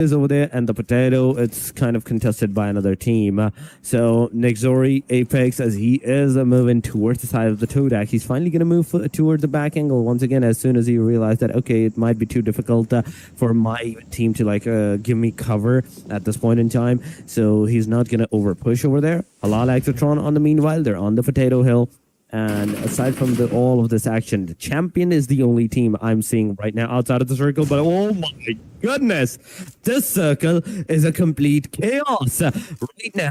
is over there, and the potato, it's kind of contested by another team. So Nexori, Apex, as he is moving towards the side of the Todak, he's finally going to move towards the back angle once again as soon as he realized that, okay, it might be too difficult for my team to give me cover at this point in time. So he's not going to over push over there. Halal Exotron on the meanwhile, they're on the potato hill. And aside from all of this action, the champion is the only team I'm seeing right now outside of the circle. But oh my goodness, this circle is a complete chaos right now.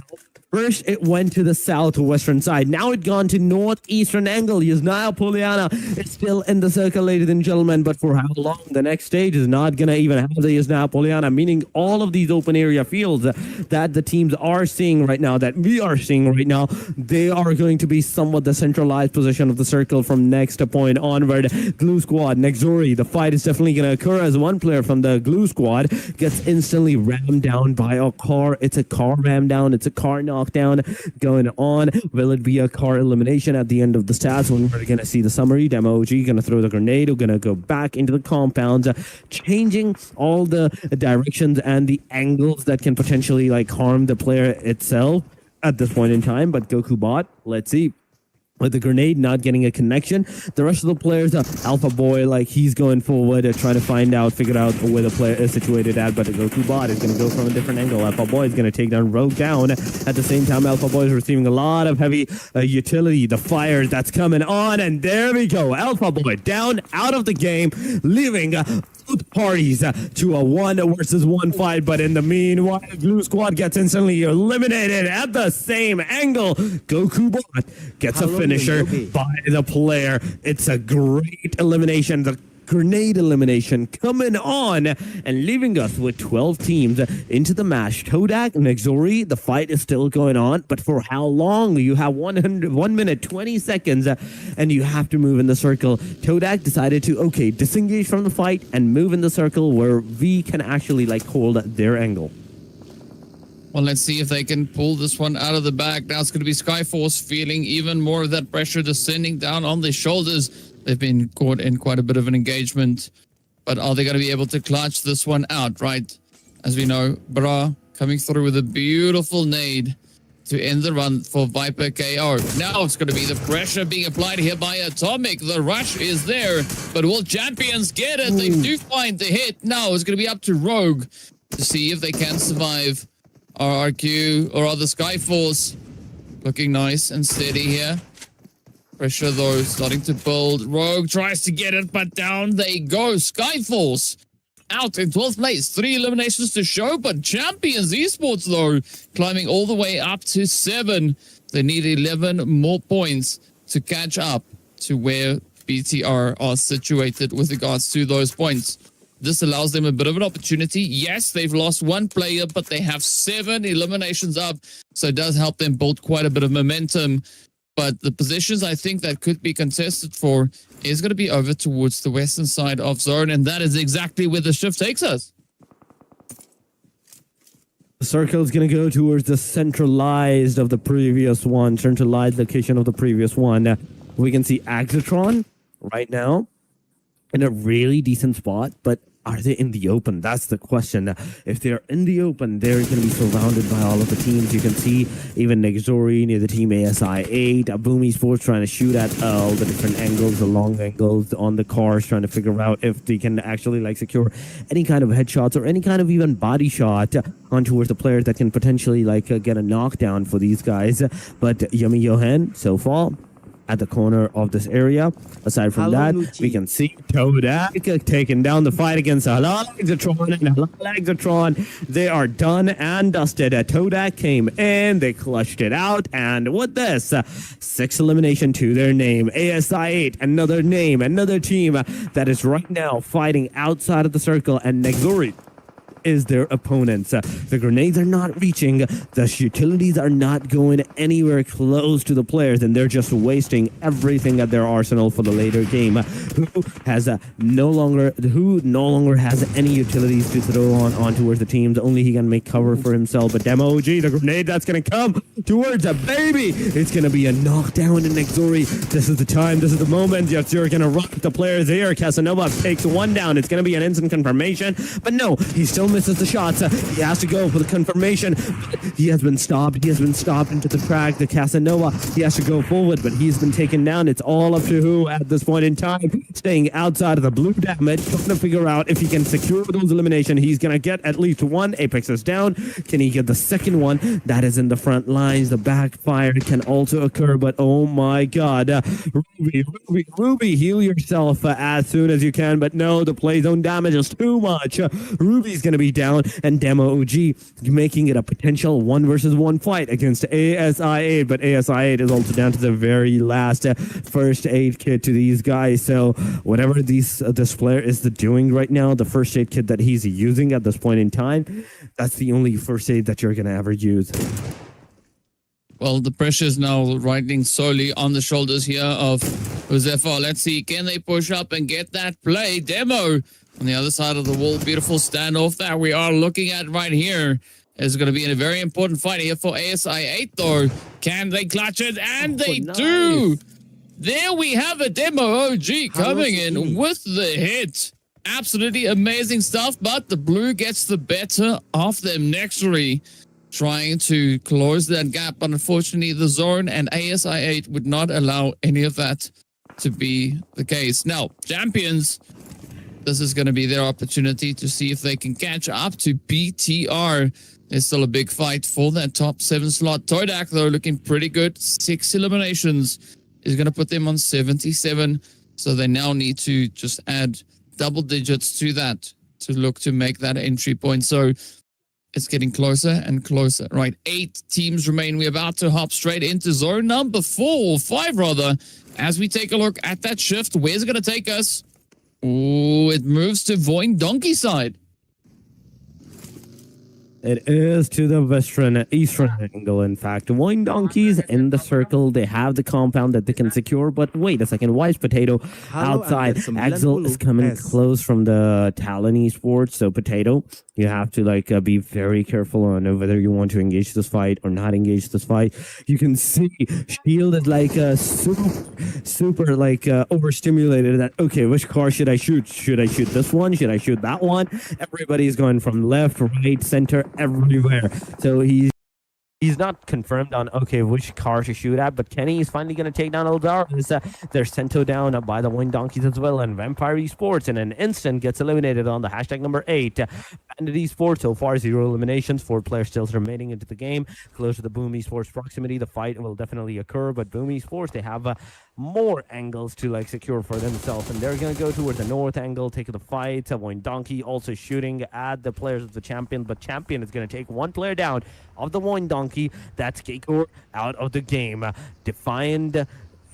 First, it went to the southwestern side. Now it gone to northeastern angle. Yuzhnaya Poliana is still in the circle, ladies and gentlemen. But for how long? The next stage is not going to even have the Yuzhnaya Poliana, meaning all of these open area fields that the teams are seeing right now, that we are seeing right now, they are going to be somewhat the centralized position of the circle from next point onward. Glue Squad, Nexori, the fight is definitely going to occur as one player from the Glue Squad gets instantly rammed down by a car. It's a car ram down. It's a car knockdown going on. Will it be a car elimination at the end of the stats when we're going to see the summary? Demo OG going to throw the grenade. We're going to go back into the compounds, changing all the directions and the angles that can potentially harm the player itself at this point in time. But Goku bot, let's see. With the grenade not getting a connection, the rest of the players, Alpha Boy, he's going forward to try to figure out where the player is situated at. But the Goku bot is going to go from a different angle. Alpha Boy is going to take down Rogue down. At the same time, Alpha Boy is receiving a lot of heavy utility. The fire that's coming on, and there we go. Alpha Boy down, out of the game, leaving both parties to a 1 versus 1 fight. But in the meanwhile, Glue Squad gets instantly eliminated at the same angle. Goku bot gets a finisher by the player. It's a great elimination. The grenade elimination coming on and leaving us with 12 teams into the match. Todak, Nexori, the fight is still going on, but for how long? You have 1 minute 20 seconds and you have to move in the circle. Todak decided to disengage from the fight and move in the circle where we can actually hold their angle. Well, let's see if they can pull this one out of the bag. Now it's going to be Skyforce feeling even more of that pressure descending down on their shoulders. They've been caught in quite a bit of an engagement. But are they going to be able to clutch this one out, right? As we know, Bra coming through with a beautiful nade to end the run for Viper KO. Now it's going to be the pressure being applied here by Atomic. The rush is there, but will champions get it? They do find the hit. Now it's going to be up to Rogue to see if they can survive. RRQ or other Skyforce looking nice and steady here. Pressure though starting to build. Rogue tries to get it, but down they go. Skyforce out in 12th place. 3 eliminations to show, but Champions Esports though climbing all the way up to 7. They need 11 more points to catch up to where BTR are situated with regards to those points. This allows them a bit of an opportunity. Yes, they've lost 1 player, but they have 7 eliminations up. So it does help them build quite a bit of momentum. But the positions I think that could be contested for is going to be over towards the western side of zone. And that is exactly where the shift takes us. The circle is going to go towards the centralized location of the previous one. We can see Axotron right now in a really decent spot, but are they in the open? That's the question. If they're in the open, they're going to be surrounded by all of the teams. You can see even Nexori near the team ASI8, Boom Esports trying to shoot at all the different angles, the long angles on the cars, trying to figure out if they can actually secure any kind of headshots or any kind of even body shot on towards the players that can potentially get a knockdown for these guys. But Yummy Johan, so far, at the corner of this area. Aside from that, we can see Todak taking down the fight against Halal Exotron and Halal Exotron. They are done and dusted. Todak came in, they clutched it out, and with this, 6 elimination to their name. ASI8, another name, another team that is right now fighting outside of the circle, and Nexori is their opponents. The grenades are not reaching. The utilities are not going anywhere close to the players, and they're just wasting everything at their arsenal for the later game. Who no longer has any utilities to throw on towards the teams. Only he can make cover for himself. But Demo OG, the grenade that's going to come towards a baby. It's going to be a knockdown in Nexori. This is the time. This is the moment. You're going to rock the players here. Casanova takes one down. It's going to be an instant confirmation. But no, he's still misses the shots. He has to go for the confirmation. He has been stopped. He has been stopped into the track. The Casanova, he has to go forward, but he's been taken down. It's all up to who at this point in time. Staying outside of the blue damage, trying to figure out if he can secure those elimination. He's going to get at least one. Apex is down. Can he get the second one? That is in the front lines. The backfire can also occur, but oh my god. Ruby, heal yourself as soon as you can, but no, the play zone damage is too much. Ruby's going to be down, and Demo OG making it a potential 1 versus 1 fight against ASI8, but ASI8 is also down to the very last first aid kit to these guys. So whatever this player is doing right now, the first aid kit that he's using at this point in time, that's the only first aid that you're going to ever use. Well, the pressure is now riding solely on the shoulders here of Josefa. Let's see, can they push up and get that play? Demo on the other side of the wall. Beautiful standoff that we are looking at right here. Is going to be in a very important fight here for ASI8, though. Can they clutch it? And they do! There we have a Demo OG coming in with the hit. Absolutely amazing stuff, but the blue gets the better of them. Nextory trying to close that gap, but unfortunately the zone and ASI8 would not allow any of that to be the case. Now, Champions, this is going to be their opportunity to see if they can catch up to BTR. There's still a big fight for that top 7 slot. Todak, though, looking pretty good. 6 eliminations is going to put them on 77. So they now need to just add double digits to that to look to make that entry point. So it's getting closer and closer. Right, 8 teams remain. We're about to hop straight into zone number 5 rather. As we take a look at that shift, where's it going to take us? Oh, it moves to Voin Donkey side. It is to the eastern angle, in fact. Wine Donkeys in the circle. They have the compound that they can secure, but wait a second. Why is Potato outside? Axel is coming close from the Talon Esports. So, Potato, you have to be very careful on whether you want to engage this fight or not engage this fight. You can see Shield is super overstimulated. That, okay, which car should I shoot? Should I shoot this one? Should I shoot that one? Everybody's going from left, right, center, everywhere. So he's not confirmed on, okay, which car to shoot at, but Kenny is finally going to take down Eldar. They're Sento down by the Wind Donkeys as well, and Vampire Esports in an instant gets eliminated on the hashtag number 8. Bandit Esports, so far 0 eliminations, 4 players still remaining into the game. Close to the Boom Esports proximity, the fight will definitely occur, but Boom Esports, they have more angles to secure for themselves, and they're going to go towards the north angle, take the fight. Wind Donkey also shooting at the players of the Champion, but Champion is going to take 1 player down of the Wind Donkey. That's Keiko out of the game. Defiant,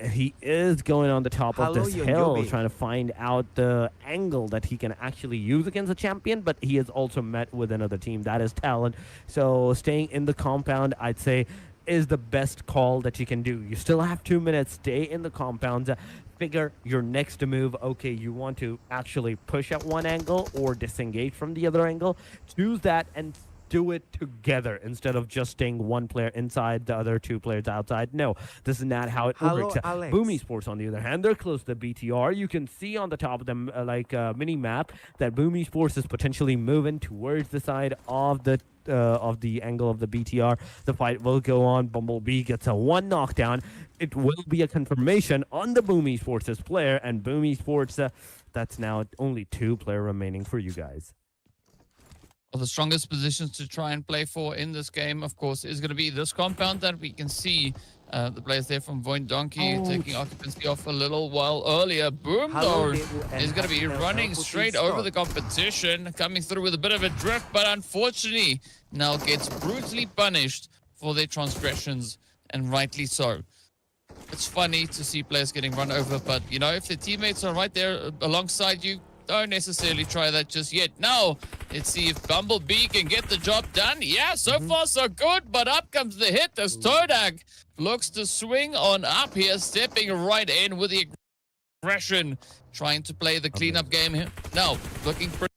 he is going on the top of this hill, trying to find out the angle that he can actually use against the Champion, but he is also met with another team, that is Talon. So staying in the compound, I'd say, is the best call that you can do. You still have 2 minutes. Stay in the compound. Figure your next move. Okay, you want to actually push at one angle or disengage from the other angle. Choose that and do it together instead of just staying 1 player inside, the other 2 players outside. No, this is not how it works. Boom Esports, on the other hand, they're close to the BTR. You can see on the top of the mini map that Boom Esports is potentially moving towards the side of the angle of the BTR. The fight will go on. Bumblebee gets a 1 knockdown. It will be a confirmation on the Boom Esports' player, and Boom Esports, that's now only 2 player remaining for you guys. Well, the strongest positions to try and play for in this game, of course, is going to be this compound that we can see. The players there from Voin Donkey taking occupancy off a little while earlier. Boom, though, is going to be running straight over the competition, coming through with a bit of a drift, but unfortunately now gets brutally punished for their transgressions, and rightly so. It's funny to see players getting run over, but, you know, if their teammates are right there alongside you, don't necessarily try that just yet. Now, let's see if Bumblebee can get the job done. Yeah, so far so good, but up comes the hit as Todak looks to swing on up here, stepping right in with the aggression, trying to play the cleanup game here. Now, looking pretty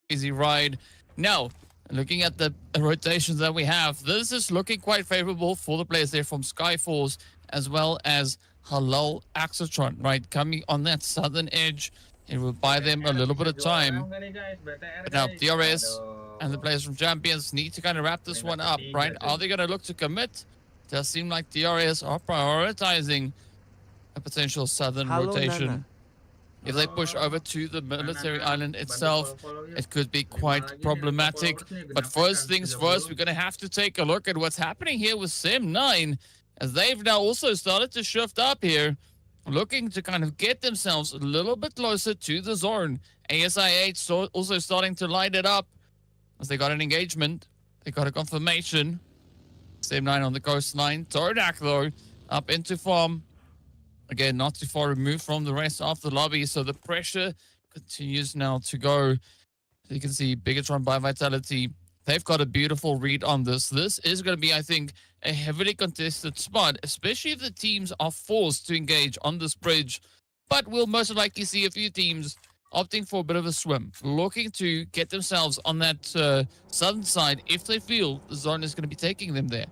easy ride. Now, looking at the rotations that we have, this is looking quite favorable for the players there from Skyforce as well as Halal Axotron, right? Coming on that southern edge It will buy them a little bit of time. But now DRS and the players from Champions need to kind of wrap this one up, right? Are they going to look to commit? Does seem like DRS are prioritizing a potential southern rotation. If they push over to the military island itself, it could be quite problematic. But first things first, we're going to have to take a look at what's happening here with Sim9, as they've now also started to shift up here, looking to kind of get themselves a little bit closer to the zone. ASI8 also starting to light it up as they got an engagement. They got a confirmation. Sim9 on the coastline. Todak, though, up into farm. Again, not too far removed from the rest of the lobby, so the pressure continues now to go. You can see Bigatron by Vitality. They've got a beautiful read on this. This is going to be, I think, a heavily contested spot, especially if the teams are forced to engage on this bridge. But we'll most likely see a few teams opting for a bit of a swim, looking to get themselves on that southern side if they feel the zone is going to be taking them there.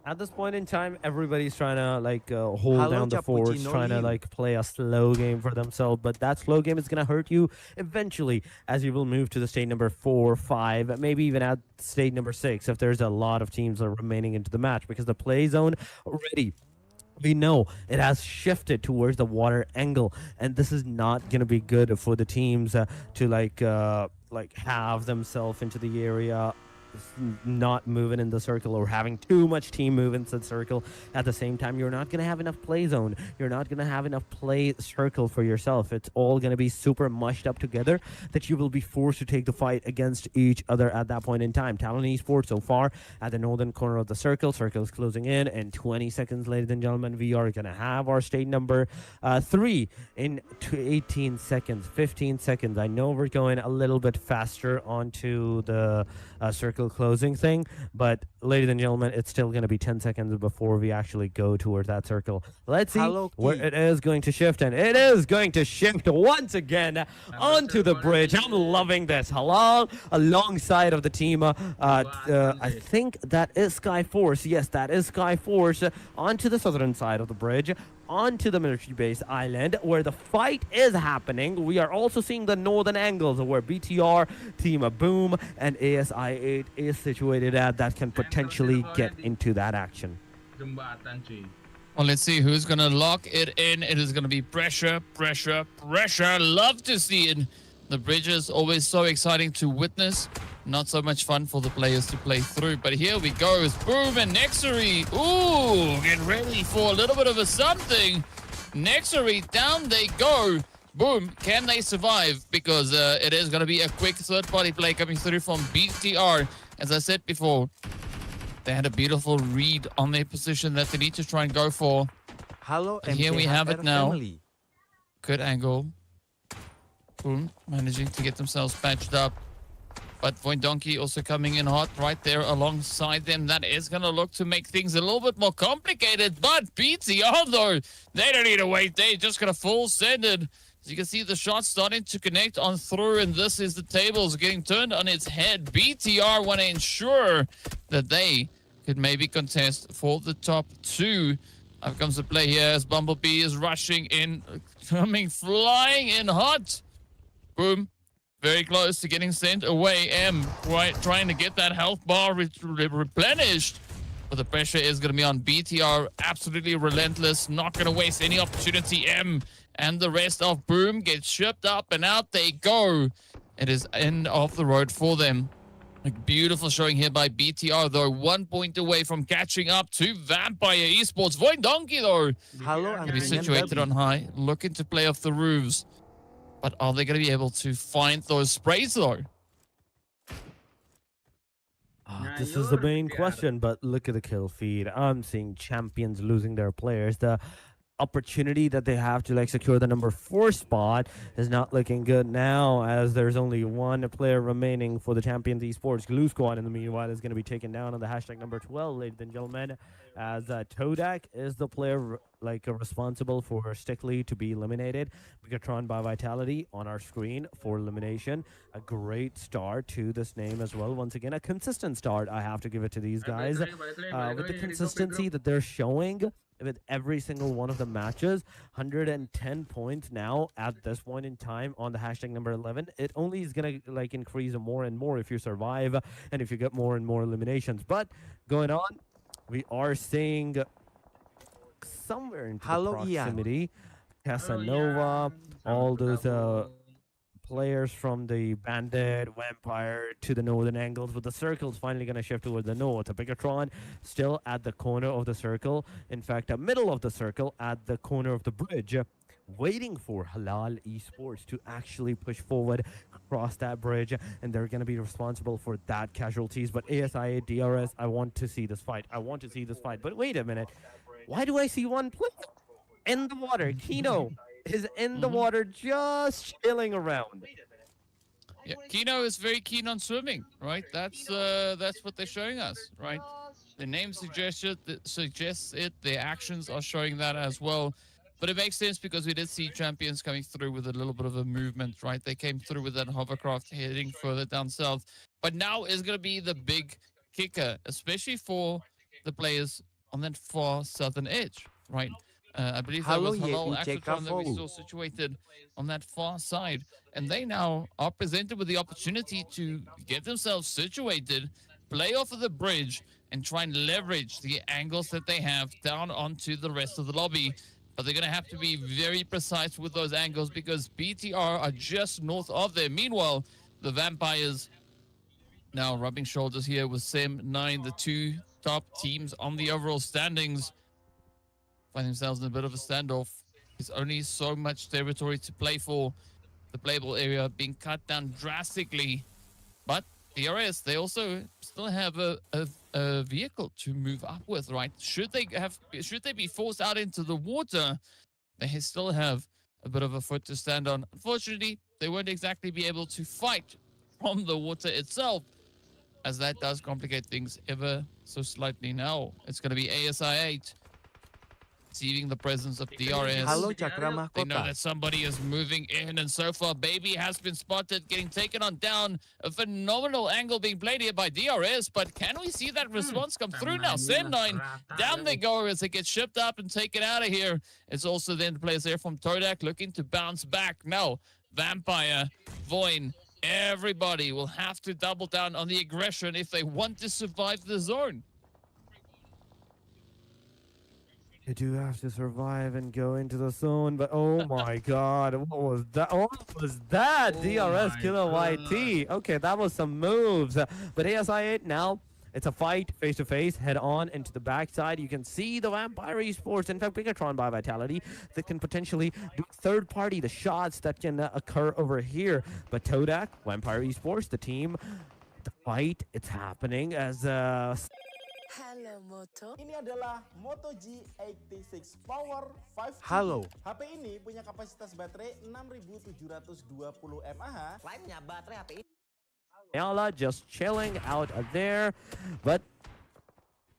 At this point in time, everybody's trying to hold down the force, trying to play a slow game for themselves. But that slow game is gonna hurt you eventually, as you will move to the state number 4, 5, maybe even at state number 6 if there's a lot of teams that are remaining into the match, because the play zone already, we know it has shifted towards the water angle, and this is not gonna be good for the teams to have themselves into the area, not moving in the circle or having too much team move into the circle. At the same time, you're not going to have enough play zone. You're not going to have enough play circle for yourself. It's all going to be super mushed up together that you will be forced to take the fight against each other at that point in time. Talon Esports so far at the northern corner of the circle. Circle is closing in, and 20 seconds, ladies and gentlemen, we are going to have our state number 3 in 18 seconds, 15 seconds. I know we're going a little bit faster onto the circle closing thing, but ladies and gentlemen, it's still going to be 10 seconds before we actually go towards that circle. Let's see where it is going to shift, and it is going to shift once again onto the bridge. I'm loving this. Halal alongside of the team. I think that is Skyforce. Yes, that is Skyforce onto the southern side of the bridge, onto the military base island where the fight is happening. We are also seeing the northern angles where BTR, Team Boom, and ASI8 is situated at, that can potentially get into that action. Well, let's see who's going to lock it in. It is going to be pressure, pressure, pressure. Love to see it. The bridge is always so exciting to witness. Not so much fun for the players to play through. But here we go. It's Boom and Nexury. Ooh, get ready for a little bit of a something. Nexury, down they go. Boom, can they survive? Because it is going to be a quick third-party play coming through from BTR. As I said before, they had a beautiful read on their position that they need to try and go for. And here we have it now. Good angle. Boom, managing to get themselves patched up. But Voindonkey also coming in hot right there alongside them. That is going to look to make things a little bit more complicated. But BTR, though, they don't need to wait. They're just going to full send it. As you can see, the shots starting to connect on through, and this is the tables getting turned on its head. BTR want to ensure that they could maybe contest for the top 2. Up comes the play here as Bumblebee is rushing in, coming flying in hot. Boom. Very close to getting sent away. Trying to get that health bar replenished. But the pressure is going to be on BTR. Absolutely relentless. Not going to waste any opportunity. And the rest of Boom gets shipped up and out they go. It is end of the road for them. A beautiful showing here by BTR, though. 1 point away from catching up to Vampire Esports. Voindonkey, though, going to be situated on high, looking to play off the roofs. But are they going to be able to find those sprays, though? This is the main question, but look at the kill feed. I'm seeing champions losing their players. The opportunity that they have to secure the number 4 spot is not looking good now, as there's only one player remaining for the Champions Esports. Glue Squad, in the meanwhile, is going to be taken down on the hashtag number 12, ladies and gentlemen, as Todak is the player responsible for Stickley to be eliminated. Bigatron by Vitality on our screen for elimination. A great start to this name as well. Once again, a consistent start. I have to give it to these guys with the consistency that they're showing. with every single one of the matches. 110 points now at this point in time on the hashtag number 11. It only is gonna like increase more and more if you survive and if you get more and more eliminations. But going on, we are seeing somewhere into the Halo Ian. proximity Halo, Casanova, Ian. all Selamat those bergabung. players from the bandit, vampire to the northern angles, but the circle's finally going to shift toward the north. A Bigatron still at the corner of the circle. In fact, the middle of the circle at the corner of the bridge, waiting for Halal Esports to actually push forward across that bridge, and they're going to be responsible for that casualties. But ASIA, DRS, I want to see this fight. I want to see this fight. But wait a minute. Why do I see one player in the water? Kino is in the water just chilling around. Yeah, Kino is very keen on swimming, right? That's what they're showing us, right? The name suggests it. Their actions are showing that as well. But it makes sense because we did see champions coming through with a little bit of a movement, right? They came through with that hovercraft heading further down south. But now is going to be the big kicker, especially for the players on that far southern edge, right? I believe that was Halal Axotron that we saw situated on that far side. And they now are presented with the opportunity to get themselves situated, play off of the bridge, and try and leverage the angles that they have down onto the rest of the lobby. But they're going to have to be very precise with those angles because BTR are just north of them. Meanwhile, the Vampires now rubbing shoulders here with Sem9, the two top teams on the overall standings. Find themselves in a bit of a standoff. There's only so much territory to play for. The playable area being cut down drastically. But DRS, they also still have a vehicle to move up with, right? Should they be forced out into the water, they still have a bit of a foot to stand on. Unfortunately, they won't exactly be able to fight from the water itself, as that does complicate things ever so slightly. Now it's going to be ASI8 receiving the presence of DRS. Halo Cakra They know Mahkota. that somebody is moving in, and so far, Baby has been spotted getting taken on down. A phenomenal angle being played here by DRS, but can we see that response come through now? Sem9, down they go as they get shipped up and taken out of here. It's also then the players there from Todak looking to bounce back. Now, Vampire, Voin, everybody will have to double down on the aggression if they want to survive the zone. You do have to survive and go into the zone, but oh my god, what was that? What was that? Oh DRS my Killer YT. Okay, that was some moves. But ASI8 now, it's a fight face to face, head on into the backside. You can see the Vampire Esports, in fact, Bigatron by Vitality, that can potentially do third party the shots that can occur over here. But Todak, Vampire Esports, the team, the fight, it's happening as Halo Moto. Ini adalah Moto G86 Power 5G. Halo. HP ini punya kapasitas baterai 6720 mAh. Lainnya baterai HP ini. Ayala just chilling out there, but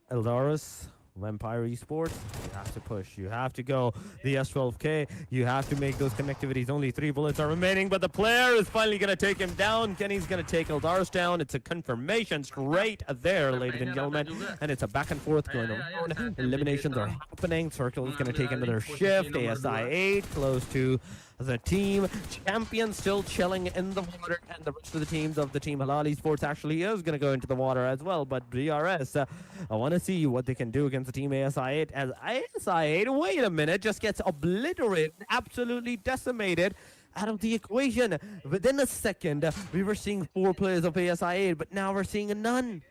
Eldaris, Vampire Esports, you have to push, you have to go. The S12K, you have to make those connectivities. Only 3 bullets are remaining, but the player is finally going to take him down. Kenny's going to take Eldaris down. It's a confirmation straight there, ladies and gentlemen, and it's a back and forth going on. Eliminations are happening. Circle is going to take another shift. ASI8 close to the team. Champion still chilling in the water, and the rest of the teams of the team Halal Esports actually is going to go into the water as well. But DRS, I want to see what they can do against the team ASI8, as ASI8, wait a minute, just gets obliterated, absolutely decimated out of the equation. Within a second, we were seeing 4 players of ASI8, but now we're seeing none.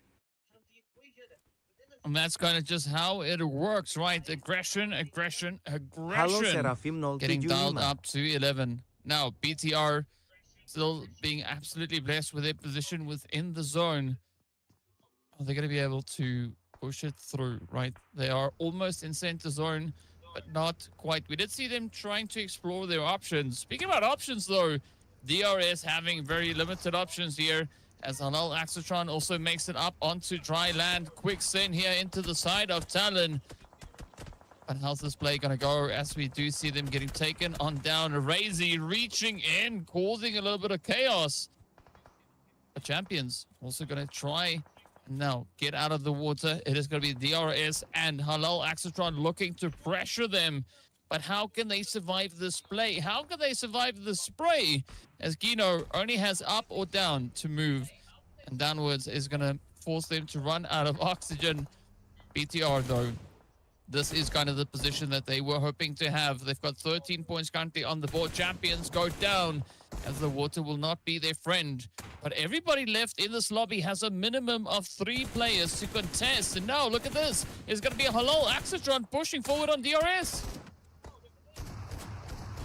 And that's kind of just how it works, right? Aggression. Halo Serafim Getting dialed 075. up to 11. Now, BTR still being absolutely blessed with their position within the zone. Are they going to be able to push it through, right? They are almost in center zone, but not quite. We did see them trying to explore their options. Speaking about options, though, DRS having very limited options here, as Halal Axotron also makes it up onto dry land. Quick send here into the side of Talon. But how's this play going to go as we do see them getting taken on down? Razy reaching in, causing a little bit of chaos. The champions also going to try Now, get out of the water. It is going to be DRS and Halal Axatron looking to pressure them. But how can they survive this play? How can they survive the spray? As Gino only has up or down to move. And downwards is going to force them to run out of oxygen. BTR, though, this is kind of the position that they were hoping to have. They've got 13 points currently on the board. Champions go down as the water will not be their friend. But everybody left in this lobby has a minimum of 3 players to contest. And now, look at this. It's going to be a Halal Axatron pushing forward on DRS.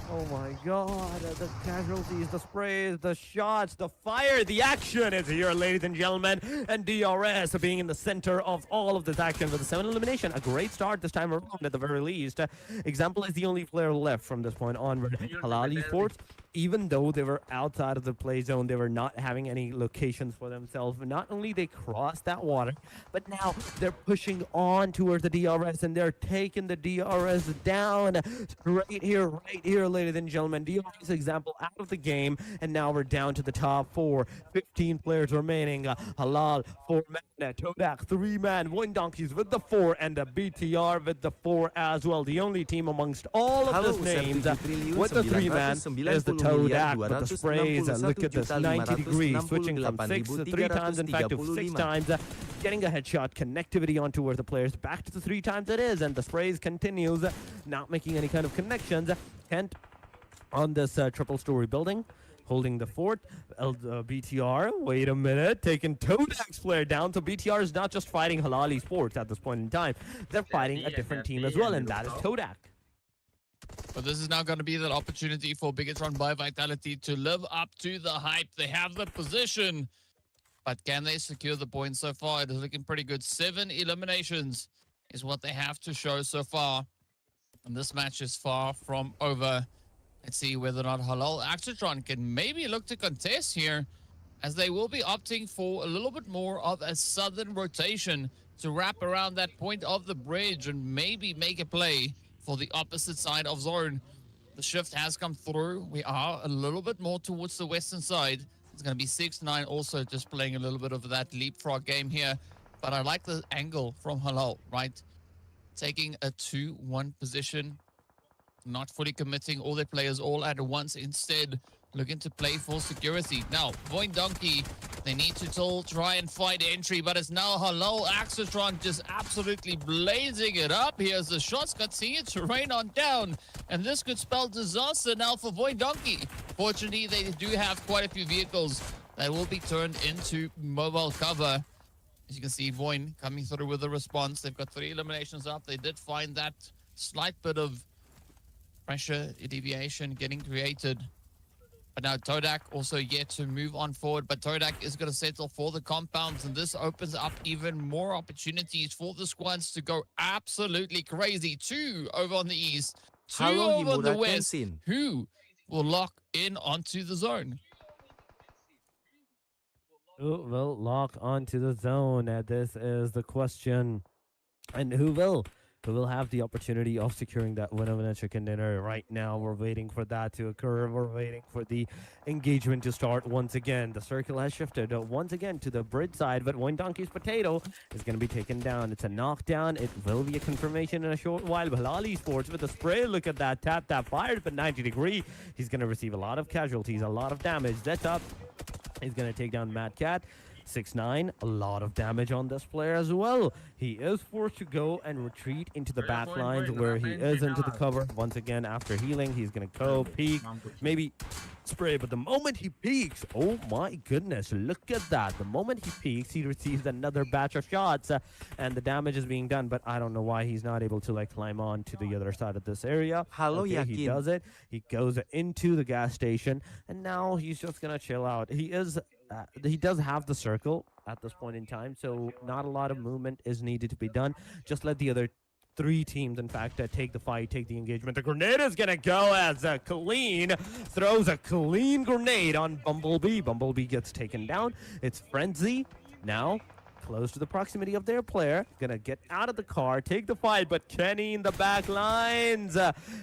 Oh my god, the casualties, the sprays, the shots, the fire, the action is here, ladies and gentlemen. And DRS being in the center of all of this action with a 7 elimination. A great start this time around at the very least. Example is the only player left from this point onward. Halal Esports, even though they were outside of the play zone, they were not having any locations for themselves. Not only they crossed that water, but now they're pushing on towards the DRS and they're taking the DRS down right here, ladies and gentlemen. DRS example out of the game, and now we're down to the top 4. 15 players remaining. Halal 4-man, Todak 3-man, Win Donkeys with the 4, and the BTR with the 4 as well. The only team amongst all of these names with the 3-man is the Todak with the sprays. Look at this, 90 degrees, switching from 3 times, in fact, to 6 times. Getting a headshot, connectivity on towards the players. Back to the 3 times it is, and the sprays continues, not making any kind of connections. Kent on this triple story building, holding the fort. BTR, wait a minute, taking Todak's player down. So BTR is not just fighting Halal Esports at this point in time. They're fighting a different team as well, and that is Todak. But this is now going to be that opportunity for Biggitron by Vitality to live up to the hype. They have the position, but can they secure the points so far? It is looking pretty good. 7 eliminations is what they have to show so far. And this match is far from over. Let's see whether or not Halal Axatron can maybe look to contest here, as they will be opting for a little bit more of a southern rotation to wrap around that point of the bridge and maybe make a play for the opposite side of zone. The shift has come through. We are a little bit more towards the western side. It's going to be 6-9 also, just playing a little bit of that leapfrog game here. But I like the angle from Halal, right? Taking a 2-1 position, not fully committing all their players all at once, instead looking to play for security. Now, Void Donkey, they need to still try and fight entry, but it's now Halal Axatron just absolutely blazing it up. Here's the shots, continue to rain on down, and this could spell disaster now for Void Donkey. Fortunately, they do have quite a few vehicles that will be turned into mobile cover. As you can see, Void coming through with a response. They've got 3 eliminations up. They did find that slight bit of pressure deviation getting created. But now Todak also yet to move on forward. But Todak is going to settle for the compounds. And this opens up even more opportunities for the squads to go absolutely crazy. 2 over on the east, 2 over on the west. Who will lock in onto the zone? Who will lock onto the zone? This is the question. And who will have the opportunity of securing that winner of a chicken dinner? Right now, we're waiting for that to occur. We're waiting for the engagement to start once again. The circle has shifted once again to the bridge side, but Wine Donkey's potato is going to be taken down. It's a knockdown. It will be a confirmation in a short while. Halal Esports with the spray. Look at that. Tap fired, but 90 degree. He's going to receive a lot of casualties, a lot of damage. That's up. He's going to take down Mad Cat. 6-9, a lot of damage on this player as well. He is forced to go and retreat into the back lines where he is into the cover. Once again, after healing, he's going to go peek, maybe spray. But the moment he peeks, oh my goodness, look at that. The moment he peeks, he receives another batch of shots and the damage is being done. But I don't know why he's not able to like climb on to the other side of this area. Okay, he does it. He goes into the gas station and now he's just going to chill out. He does have the circle at this point in time, so not a lot of movement is needed to be done. Just let the other 3 teams, in fact, take the fight, take the engagement. The grenade is going to go as Colleen throws a clean grenade on Bumblebee. Bumblebee gets taken down. It's Frenzy now close to the proximity of their player. Gonna get out of the car, take the fight, but Kenny in the back lines.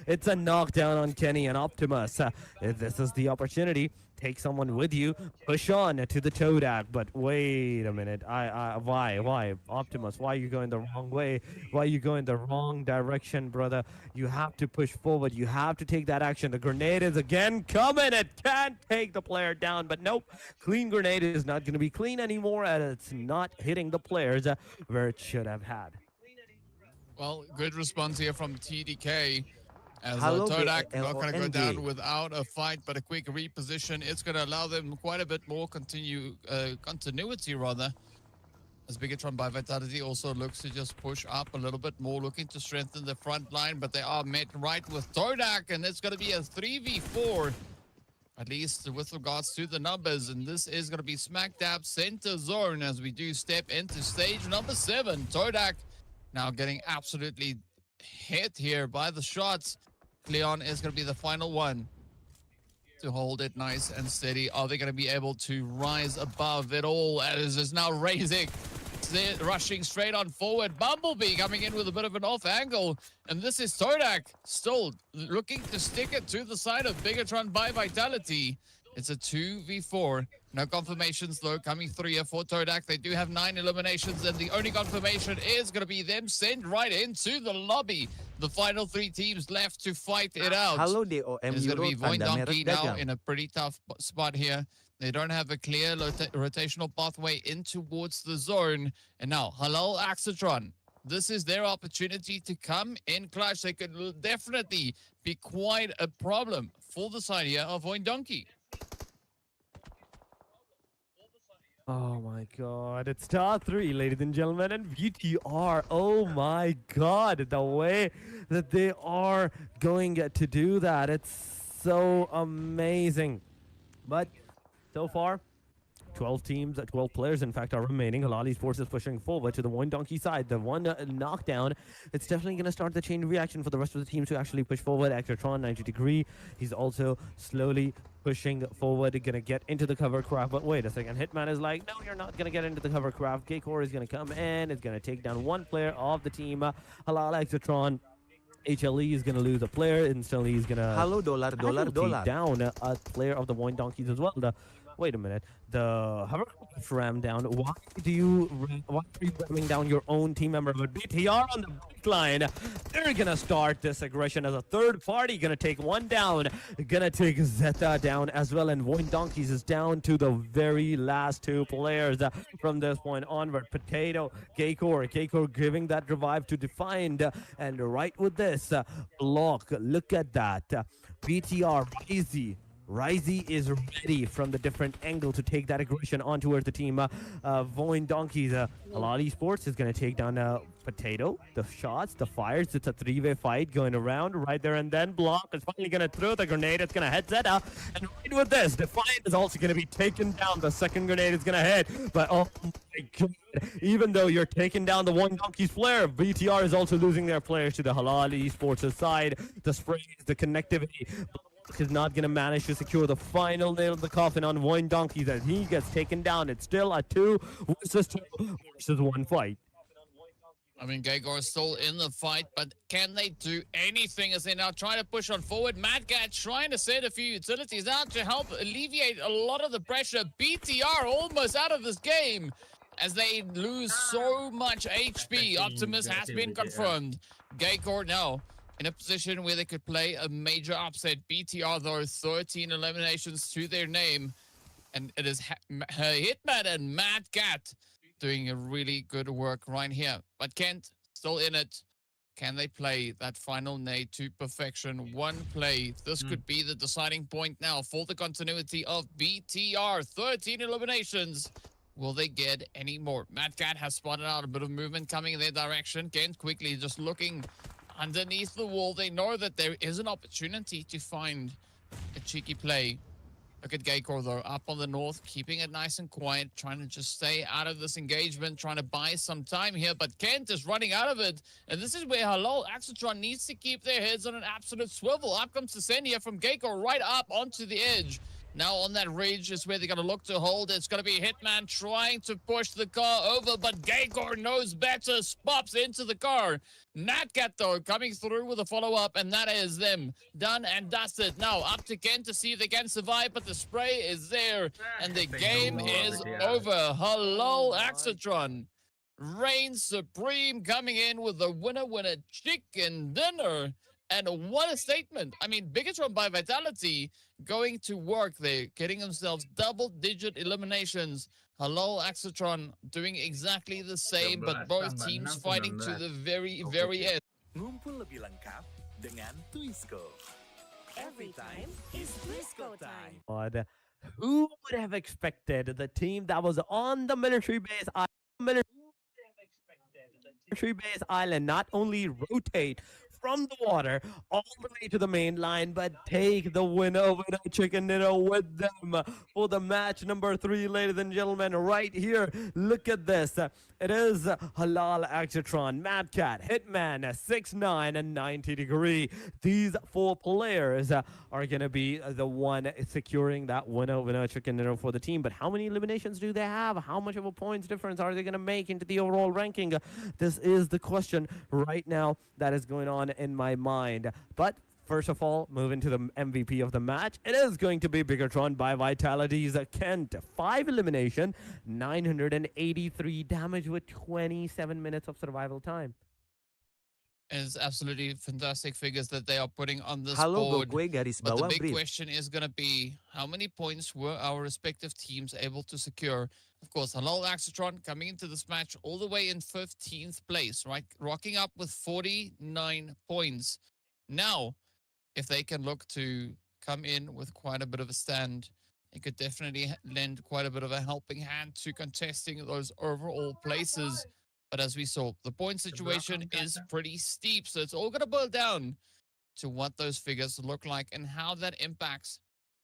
It's a knockdown on Kenny and Optimus. This is the opportunity. take someone with you, push on to the Todak. But wait a minute, why, Optimus? Why are you going the wrong way? Why are you going the wrong direction, brother? You have to push forward. You have to take that action. The grenade is again coming. It can't take the player down, but nope. Clean grenade is not going to be clean anymore, and it's not hitting the players where it should have had. Well, good response here from TDK. As Hello, Todak not going to go BLONG. down without a fight, but a quick reposition. It's going to allow them quite a bit more continuity, rather. As Bigatron by Vitality also looks to just push up a little bit more, looking to strengthen the front line, but they are met right with Todak, and it's going to be a 3v4, at least with regards to the numbers. And this is going to be smack dab center zone as we do step into stage number 7. Todak now getting absolutely hit here by the shots. Cleon is going to be the final one to hold it nice and steady. Are they going to be able to rise above it all as is now raising? They're rushing straight on forward. Bumblebee coming in with a bit of an off angle. And this is Todak still looking to stick it to the side of Bigatron by Vitality. It's a 2v4. No confirmations, though, coming through here for Todak. They do have 9 eliminations, and the only confirmation is going to be them sent right into the lobby. The final 3 teams left to fight it out. Halo DOM It's going to be Euro tanda merek Voindonkey now dagang. in a pretty tough spot here. They don't have a clear rotational pathway in towards the zone. And now, Halal Axatron. This is their opportunity to come in clutch. They could definitely be quite a problem for the side here of Voindonkey. Oh my god, it's star 3, ladies and gentlemen, and VTR. Oh my god, the way that they are going to do that, it's so amazing. But so far, 12 teams, 12 players, in fact, are remaining. Halal Esports is pushing forward to the Voindonkey side. The one knockdown, it's definitely going to start the chain reaction for the rest of the teams to actually push forward. Actratron, 90 degree. He's also slowly pushing forward, going to get into the cover craft. But wait a second, Hitman is like, no, you're not going to get into the cover craft. Gaycore is going to come in. It's going to take down one player of the team. Halal Actratron. HLE is going to lose a player. Instantly, he's going to Halo dollar. down a player of the Voindonkeys as well. Wait a minute. The hovercraft ram down. Why are you ramming down your own team member? But BTR on the back line, they're gonna start this aggression as a third party. Gonna take one down. Gonna take Zeta down as well. And Voindonkeys is down to the very last 2 players from this point onward. Potato, Gaycore giving that revive to Defined. And right with this block, look at that. BTR, Ryzy is ready from the different angle to take that aggression on towards the team. Voindonkeys, Halal Esports is going to take down Potato. The shots, the fires, it's a 3-way fight going around right there and then. Block is finally going to throw the grenade. It's going to hit Zeta. And right with this, Defiant is also going to be taken down. The second grenade is going to hit. But oh my god, even though you're taking down the Voindonkeys player, BTR is also losing their players to the Halal Esports side. The sprays, the connectivity. Is not going to manage to secure the final nail of the coffin on Voindonkeys as he gets taken down. It's still a 2 versus 1 fight. I mean, Gagor is still in the fight, but can they do anything as they now try to push on forward? Madgat trying to send a few utilities out to help alleviate a lot of the pressure. BTR almost out of this game as they lose so much HP. Optimus has been confirmed. Gagor now in a position where they could play a major upset. BTR, though, 13 eliminations to their name. And it is Hitman and Mad Cat doing a really good work right here. But Kent, still in it. Can they play that final nade to perfection? One play. This could be the deciding point now for the continuity of BTR. 13 eliminations. Will they get any more? Mad Cat has spotted out a bit of movement coming in their direction. Kent quickly just looking underneath the wall. They know that there is an opportunity to find a cheeky play. Look at Gaycore, though, up on the north, keeping it nice and quiet, trying to just stay out of this engagement, trying to buy some time here. But Kent is running out of it. And this is where Halal Axatron needs to keep their heads on an absolute swivel. Up comes the send here from Gaycore right up onto the edge. Now on that ridge is where they're going to look to hold. It's going to be Hitman trying to push the car over, but Gegor knows better, pops into the car. Natcat, though, coming through with a follow-up, and that is them. Done and dusted. Now up to Ken to see if they can survive, but the spray is there, and the game is over. Hello, Axatron. Reign Supreme coming in with the winner chicken dinner. And what a statement. I mean, Bigatron by Vitality going to work there, getting themselves double-digit eliminations. Hello, Axatron doing exactly the same, but both teams fighting to the very end. Ngumpul lebih lengkap dengan Twisco. Every time is Twisco time. God, who would have expected the team that was on the military base island not only rotate from the water all the way to the main line, but take the winner chicken dinner with them for the match number 3, ladies and gentlemen, right here. Look at this. It is Halal Axatron, Madcat, Hitman, 6'9", and 90 degree. These 4 players are going to be the one securing that winner chicken dinner for the team. But how many eliminations do they have? How much of a points difference are they going to make into the overall ranking? This is the question right now that is going on in my mind. But first of all, moving to the MVP of the match, it is going to be Bigatron by Vitality's Kent. 5 elimination, 983 damage with 27 minutes of survival time. It's absolutely fantastic figures that they are putting on this Halo board. Gokwe garis But the bawah big brief. question is going to be, how many points were our respective teams able to secure? Of course, Halal Axatron coming into this match all the way in 15th place, right? Rocking up with 49 points. Now, if they can look to come in with quite a bit of a stand, it could definitely lend quite a bit of a helping hand to contesting those overall places. But as we saw, the point situation is pretty steep, so it's all going to boil down to what those figures look like and how that impacts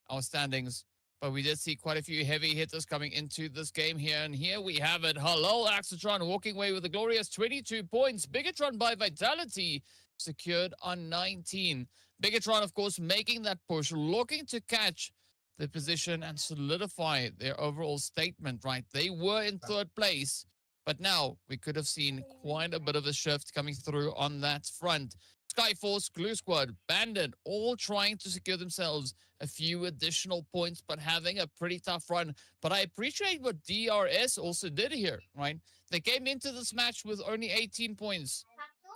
our standings. But we did see quite a few heavy hitters coming into this game here. And here we have it. Hello, Axatron walking away with a glorious 22 points. Bigatron by Vitality secured on 19. Bigatron, of course, making that push, looking to catch the position and solidify their overall statement, right? They were in 3rd place, but now we could have seen quite a bit of a shift coming through on that front. Skyforce, Glue Squad, Bandit, all trying to secure themselves a few additional points, but having a pretty tough run. But I appreciate what DRS also did here, right? They came into this match with only 18 points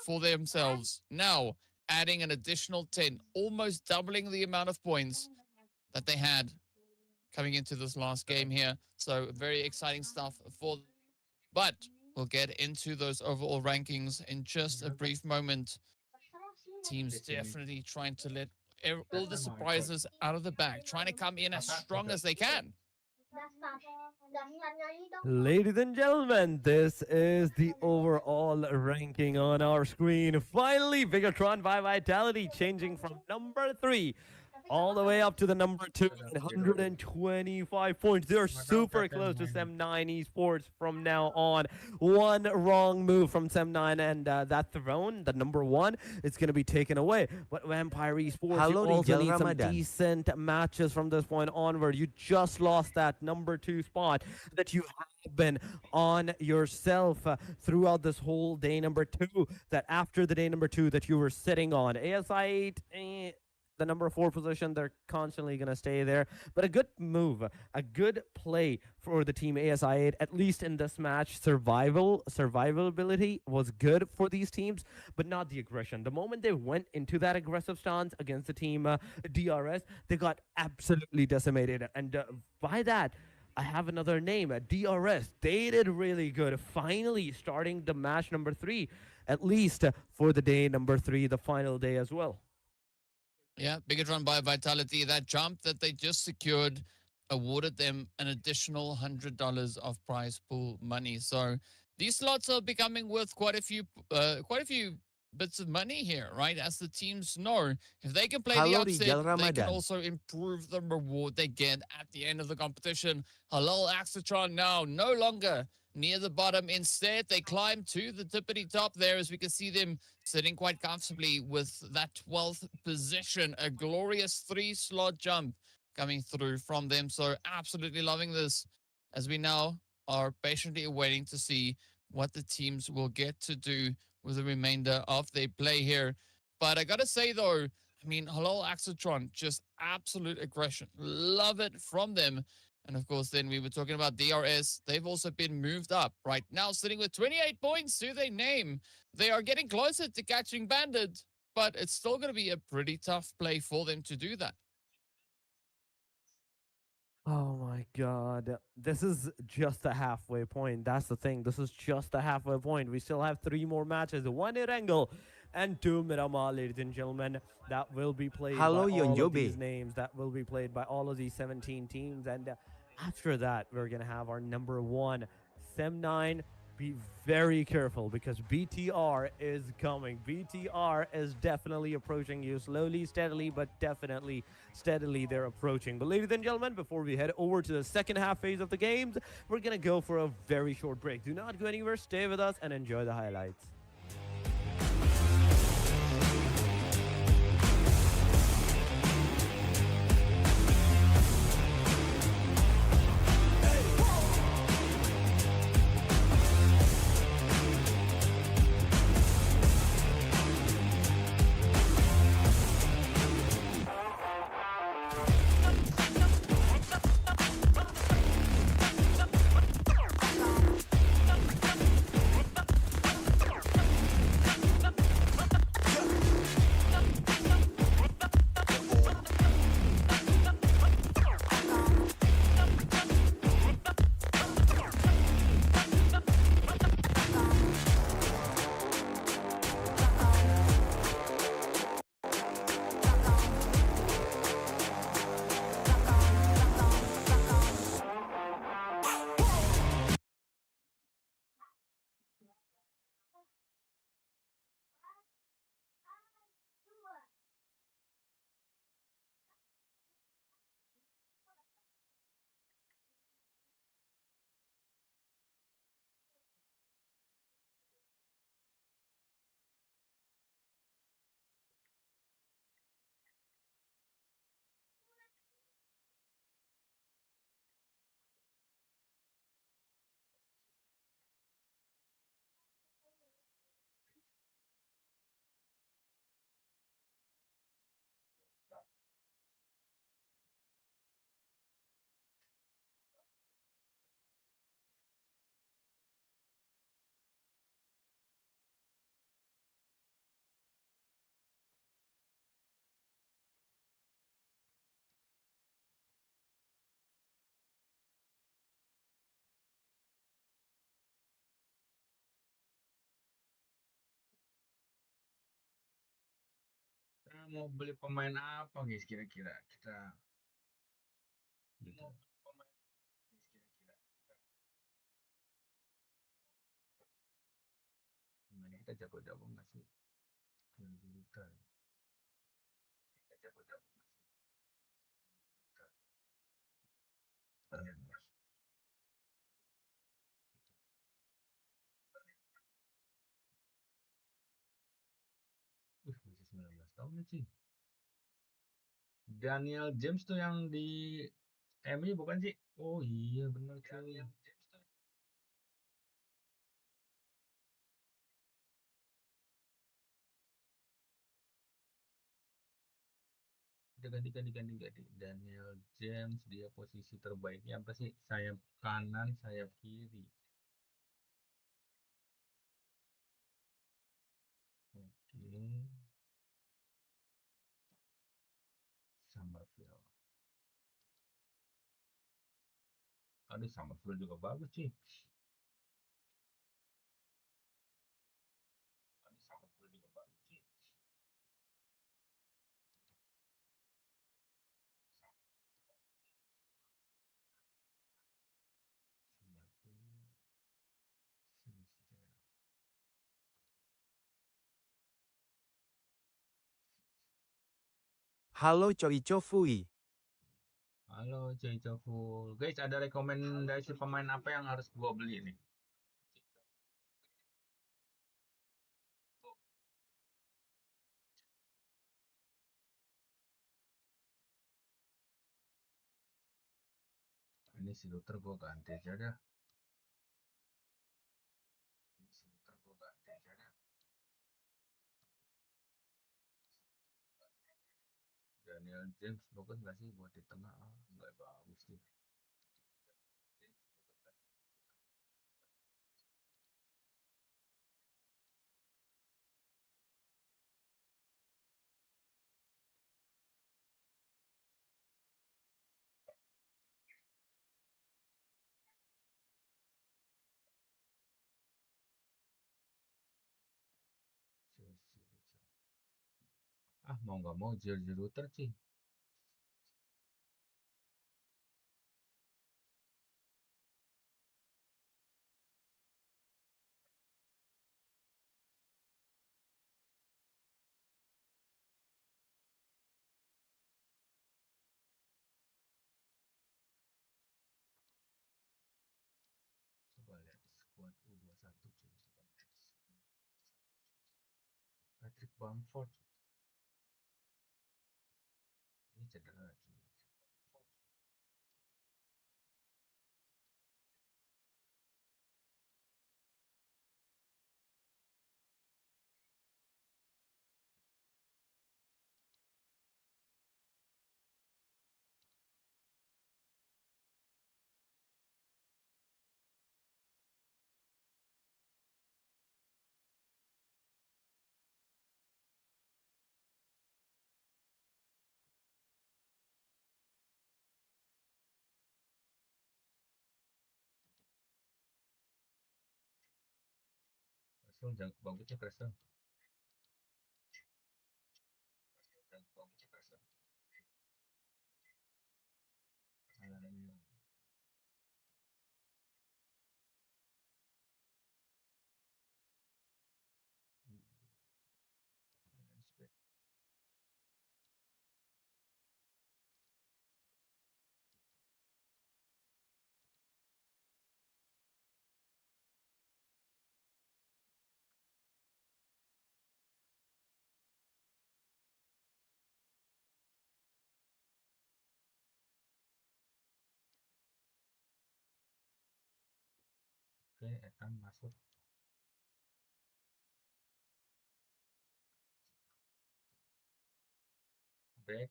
for themselves. Now, adding an additional 10, almost doubling the amount of points that they had coming into this last game here. So very exciting stuff for them. But we'll get into those overall rankings in just a brief moment. Teams definitely trying to let all the surprises out of the bag, trying to come in as strong as they can. Ladies and gentlemen, this is the overall ranking on our screen. Finally, Bigatron by Vitality changing from number 3 all the way up to the number 2, 125 points. They're super close to Sem9 Esports from now on. One wrong move from Sem9 and that throne, the number 1, it's going to be taken away. But Vampire Esports, Halo you also Rijal need some Ramadan. decent matches from this point onward. You just lost that number 2 spot that you have been on yourself throughout this whole day number 2, that after the day number 2 that you were sitting on. ASI 8, the number 4 position, they're constantly going to stay there. But a good move, a good play for the team ASI8, at least in this match. Survivability was good for these teams, but not the aggression. The moment they went into that aggressive stance against the team DRS, they got absolutely decimated. And by that, I have another name, DRS. They did really good. Finally starting the match number 3, at least for the day number 3, the final day as well. Yeah, Bigatron by Vitality, that jump that they just secured awarded them an additional $100 of prize pool money. So these slots are becoming worth quite a few bits of money here, right? As the teams know, if they can play the Halo upset, Rijal they Ramadan. can also improve the reward they get at the end of the competition. Halal Axatron now no longer near the bottom. Instead, they climb to the tippity top there, as we can see them sitting quite comfortably with that 12th position. A glorious 3-slot jump coming through from them. So absolutely loving this as we now are patiently awaiting to see what the teams will get to do with the remainder of their play here. But I gotta say though, I mean, hello Axotron, just absolute aggression. Love it from them. And of course, then we were talking about DRS. They've also been moved up right now, sitting with 28 points to their name. They are getting closer to catching Bandit, but it's still going to be a pretty tough play for them to do that. Oh my god. This is just a halfway point. That's the thing. This is just a halfway point. We still have 3 more matches. 1 Erangel and 2 Miramar, ladies and gentlemen. That will be played by Halo all of Yonjobe. these names. That will be played by all of these 17 teams. And after that, we're going to have our number 1, Sem9. Be very careful because BTR is coming. BTR is definitely approaching you slowly, steadily, but definitely steadily they're approaching. But ladies and gentlemen, before we head over to the second half phase of the games, we're going to go for a very short break. Do not go anywhere. Stay with us and enjoy the highlights. Kita mau beli pemain apa guys kira-kira? Kita gitu. Pemain kita jago-jago nggak sih? Kita jago-jago nggak sih? Masih 19 tahun ya sih. Daniel James tuh yang di MU bukan sih? Oh iya benar cuy. Ganti. Daniel James dia posisi terbaiknya apa sih? Sayap kanan, sayap kiri. Oke. Summerfield. Aduh, Summerfield juga bagus sih. Summerfield juga bagus sih. Halo Choi Fui. Halo Cuy Cokul. Guys, ada rekomendasi pemain apa yang harus gua beli nih? Ini si router gua ganti aja dah. Daniel James bagus nggak sih buat di tengah? Nggak bagus sih. Mau nggak mau jersey router sih. Coba lihat squad U21 cuy. Patrick Bamford ini cedera cuy. Crystal jangan bagusnya Crystal. Oke, Ethan masuk. Back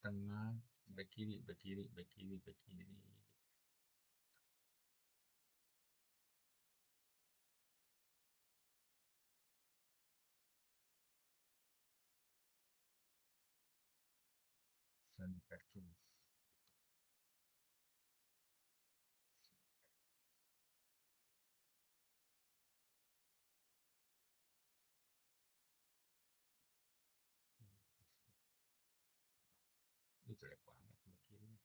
tengah, back kiri, back kiri, back kiri, back kiri. Sunny Perkins. Ini jelek banget back kirinya.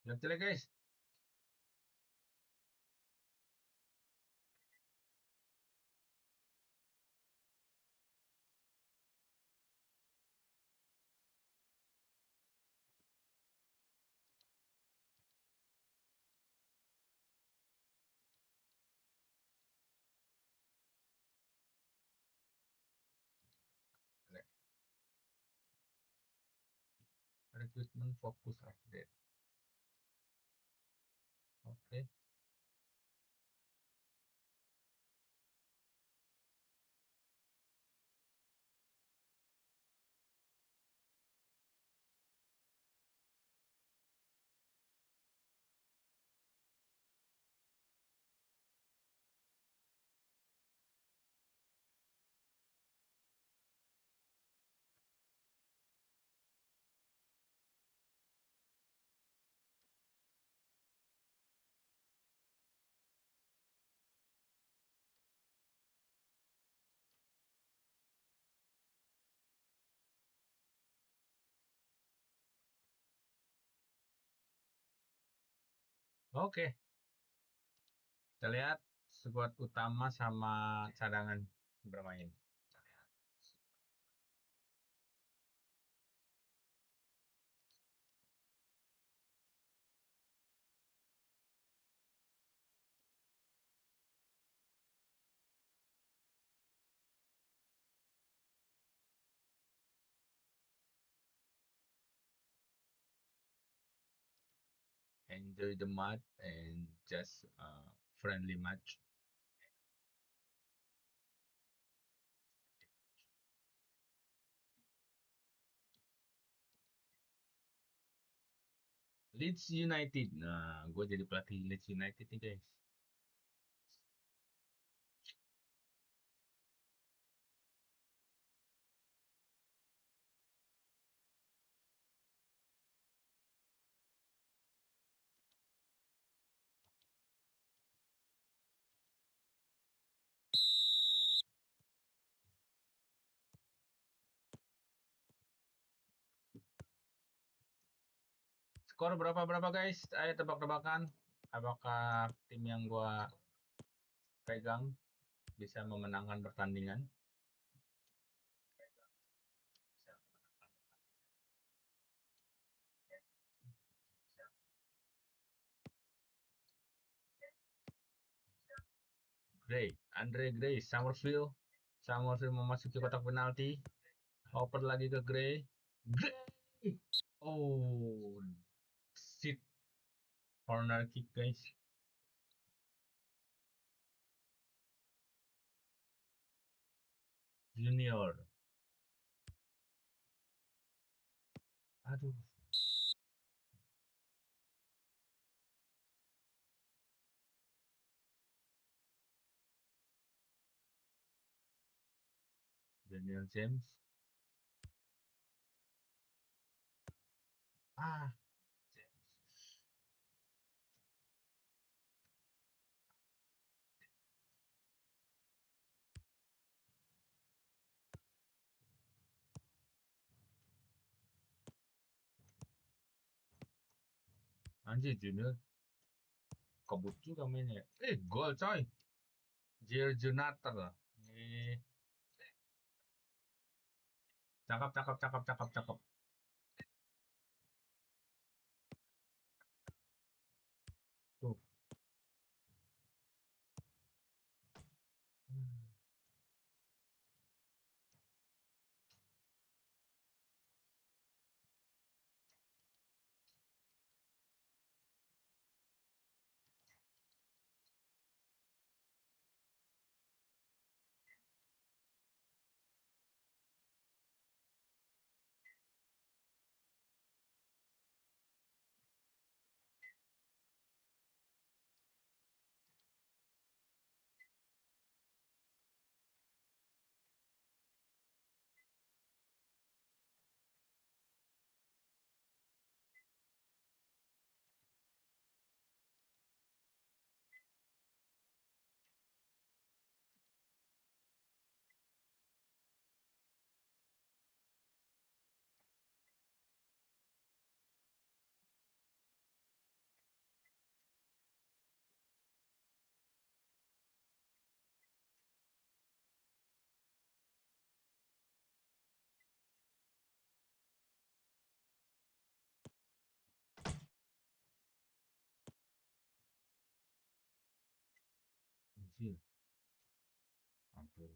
Jelek-jelek guys. Jelek. Recruitment fokus update. Oke. Oke. Kita lihat squad utama sama cadangan bermain. enjoy the match and just friendly match. Leeds United. Nah, gue jadi pelatih Leeds United nih guys. Skor berapa guys? Ayo tebak-tebakan. Apakah tim yang gue pegang bisa memenangkan pertandingan? Andre Gray, Summerfield memasuki kotak penalti. Oper lagi ke Gray. Oh, shit. Corner kick guys. Junior. Aduh. Daniel James. Ah. Anjir Junior. Kebut juga mainnya. Gol coy. Jonathan lah. Cakep. Tuh. Anjir. Hampir.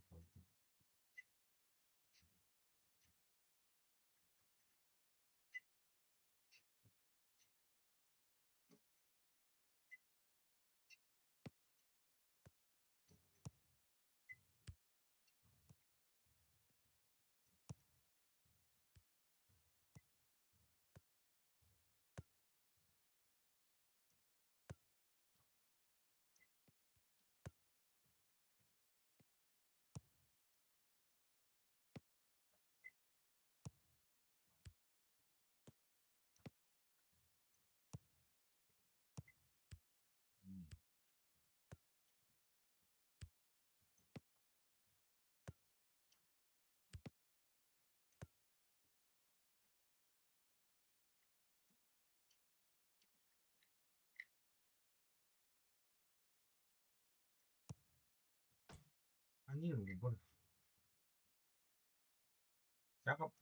Anjir, gol. Cakep.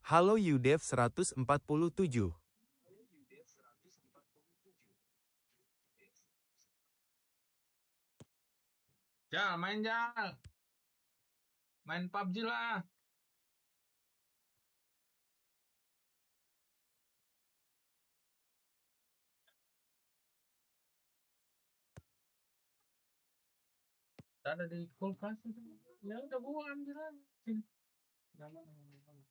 Halo Yudev 147. Jal, main Jal. Main PUBG lah. Ada di kulkas itu. Ya udah gua ambil aja. Sini. Jangan. Nih.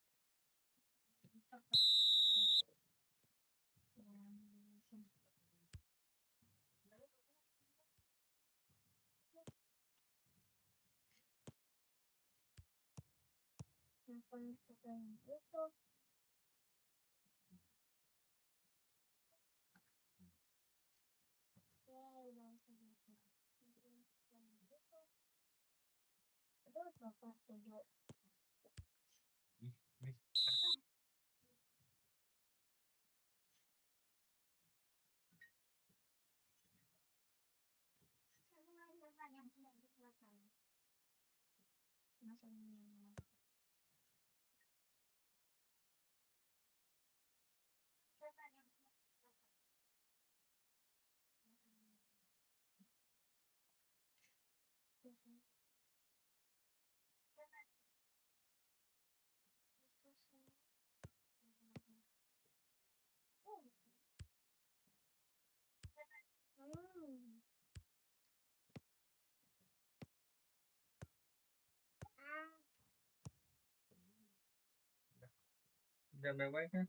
Udah baik-baik kan?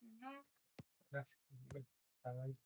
Udah. Bentar lagi.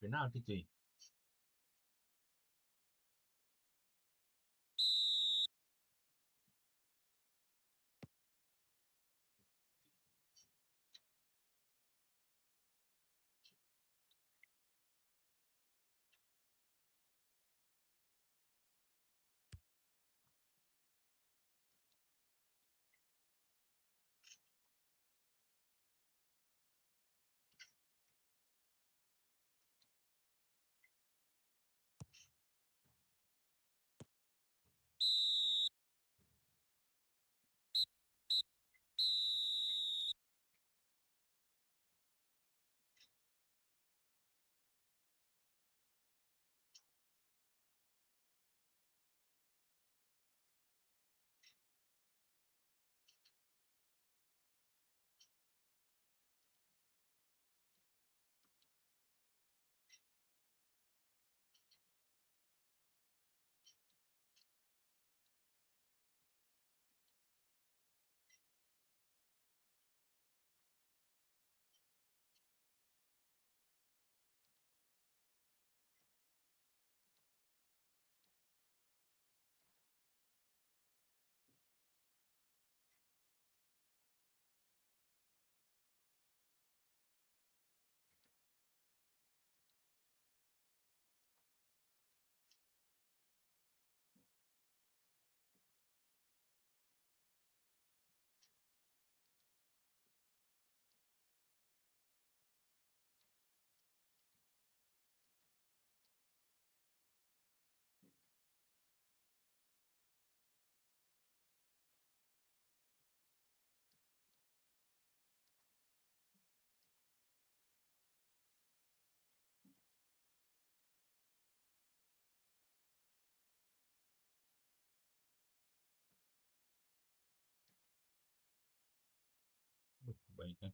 Penalti cuy.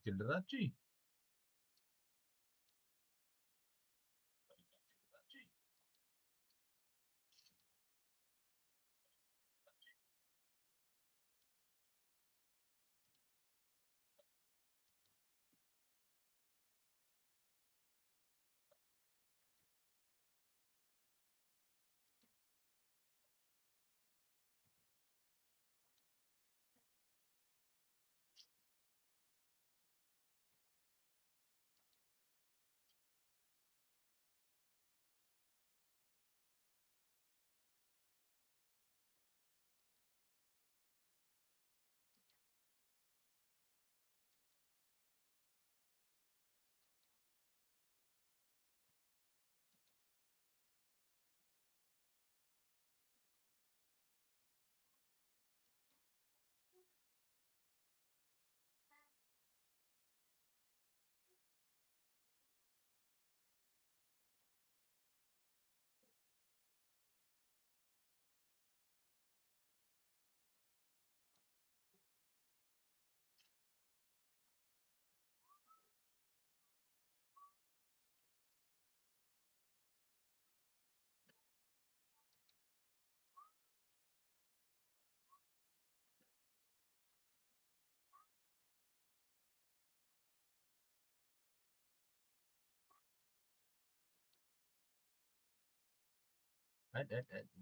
cedera cuy.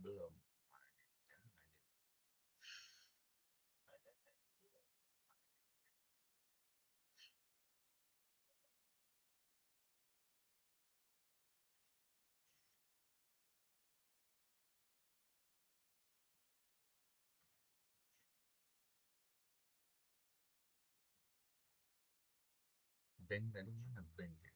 Belum. Bank tadi mana bank?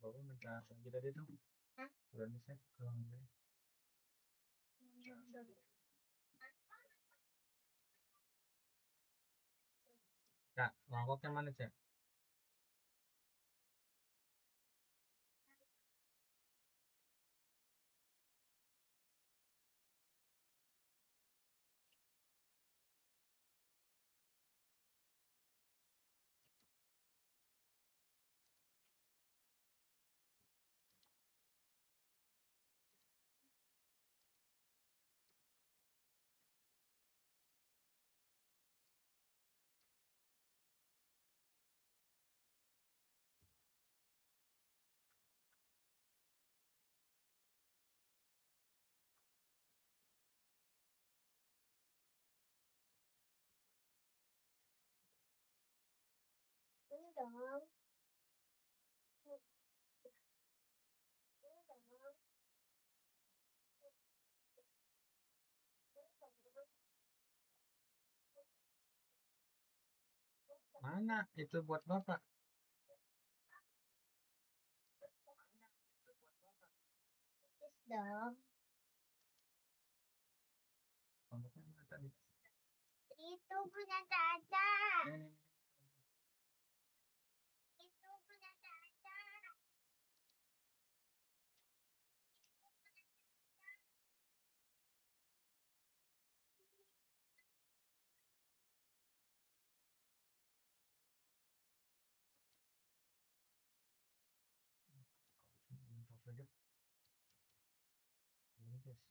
Bapak minta lagi tadi tuh. Udah nih saya kalau nggak. Kak, mangkoknya mana cak? Mana itu buat bapak? Mangkoknya mana tadi? Itu punya Caca. Nih. Itu punya Caca. Saja. Ini guys.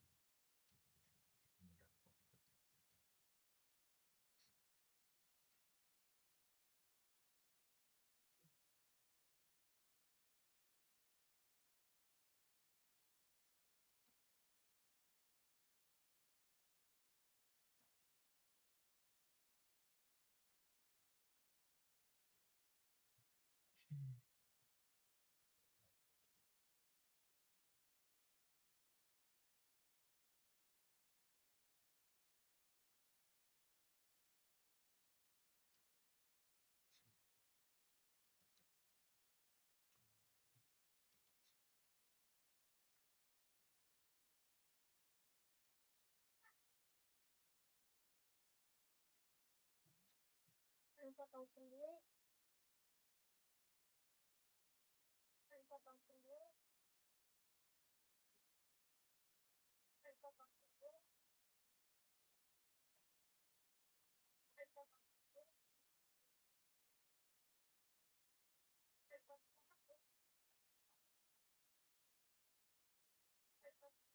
potong sendiri. Saya potong sendiri. Saya potong sendiri. Saya potong sendiri. Saya potong sendiri. Saya potong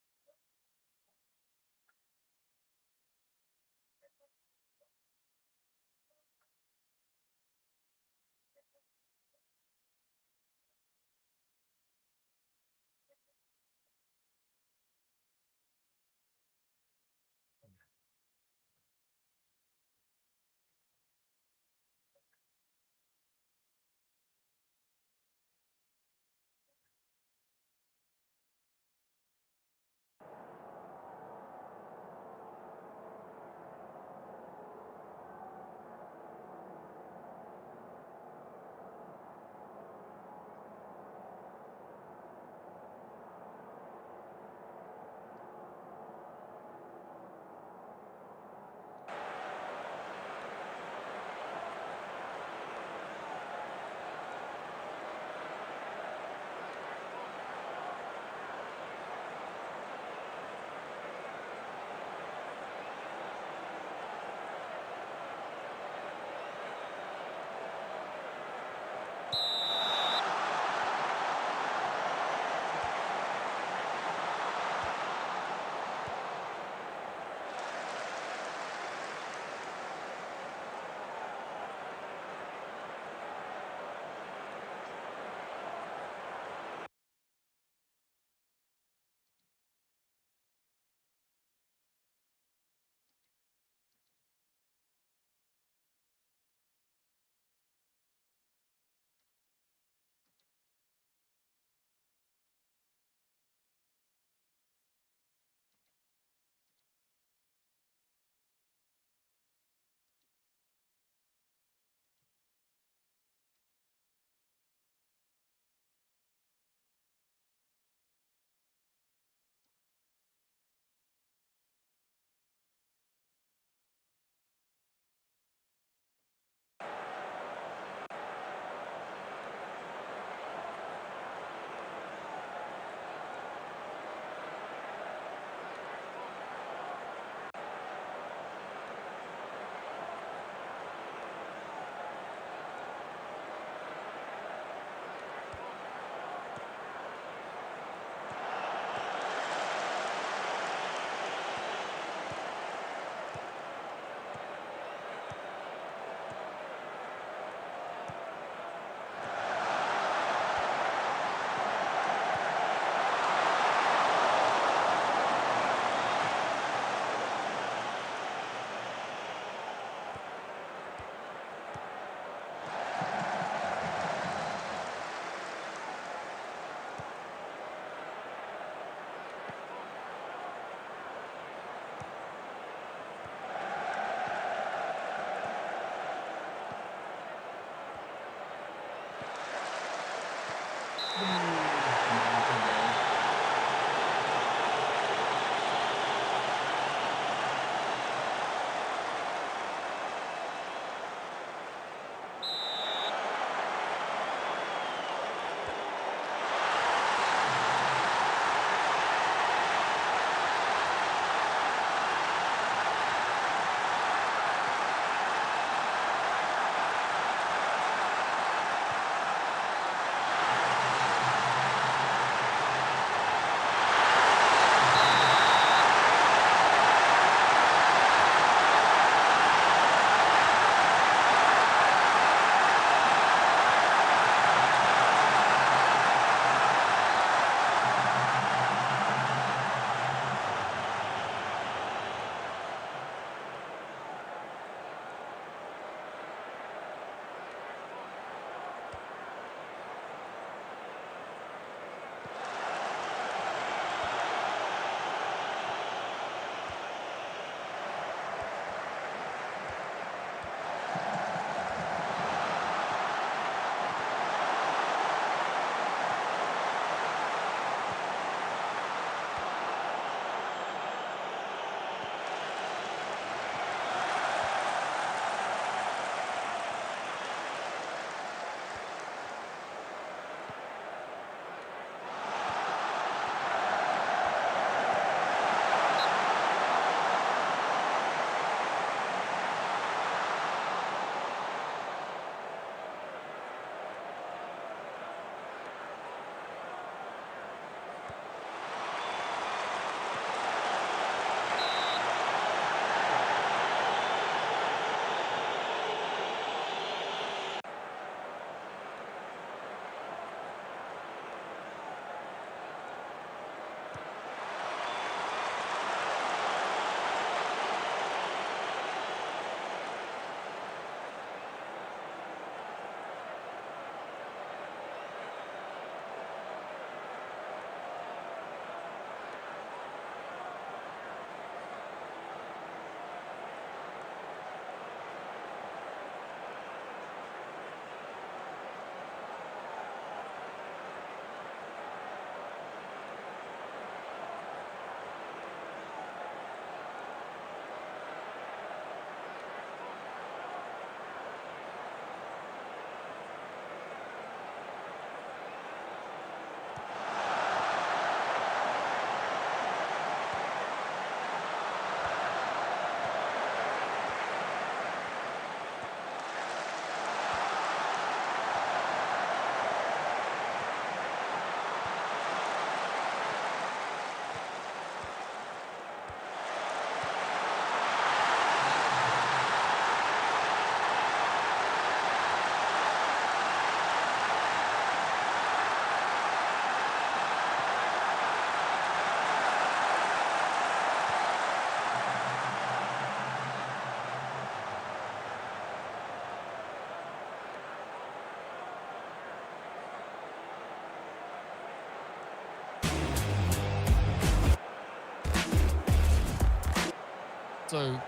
So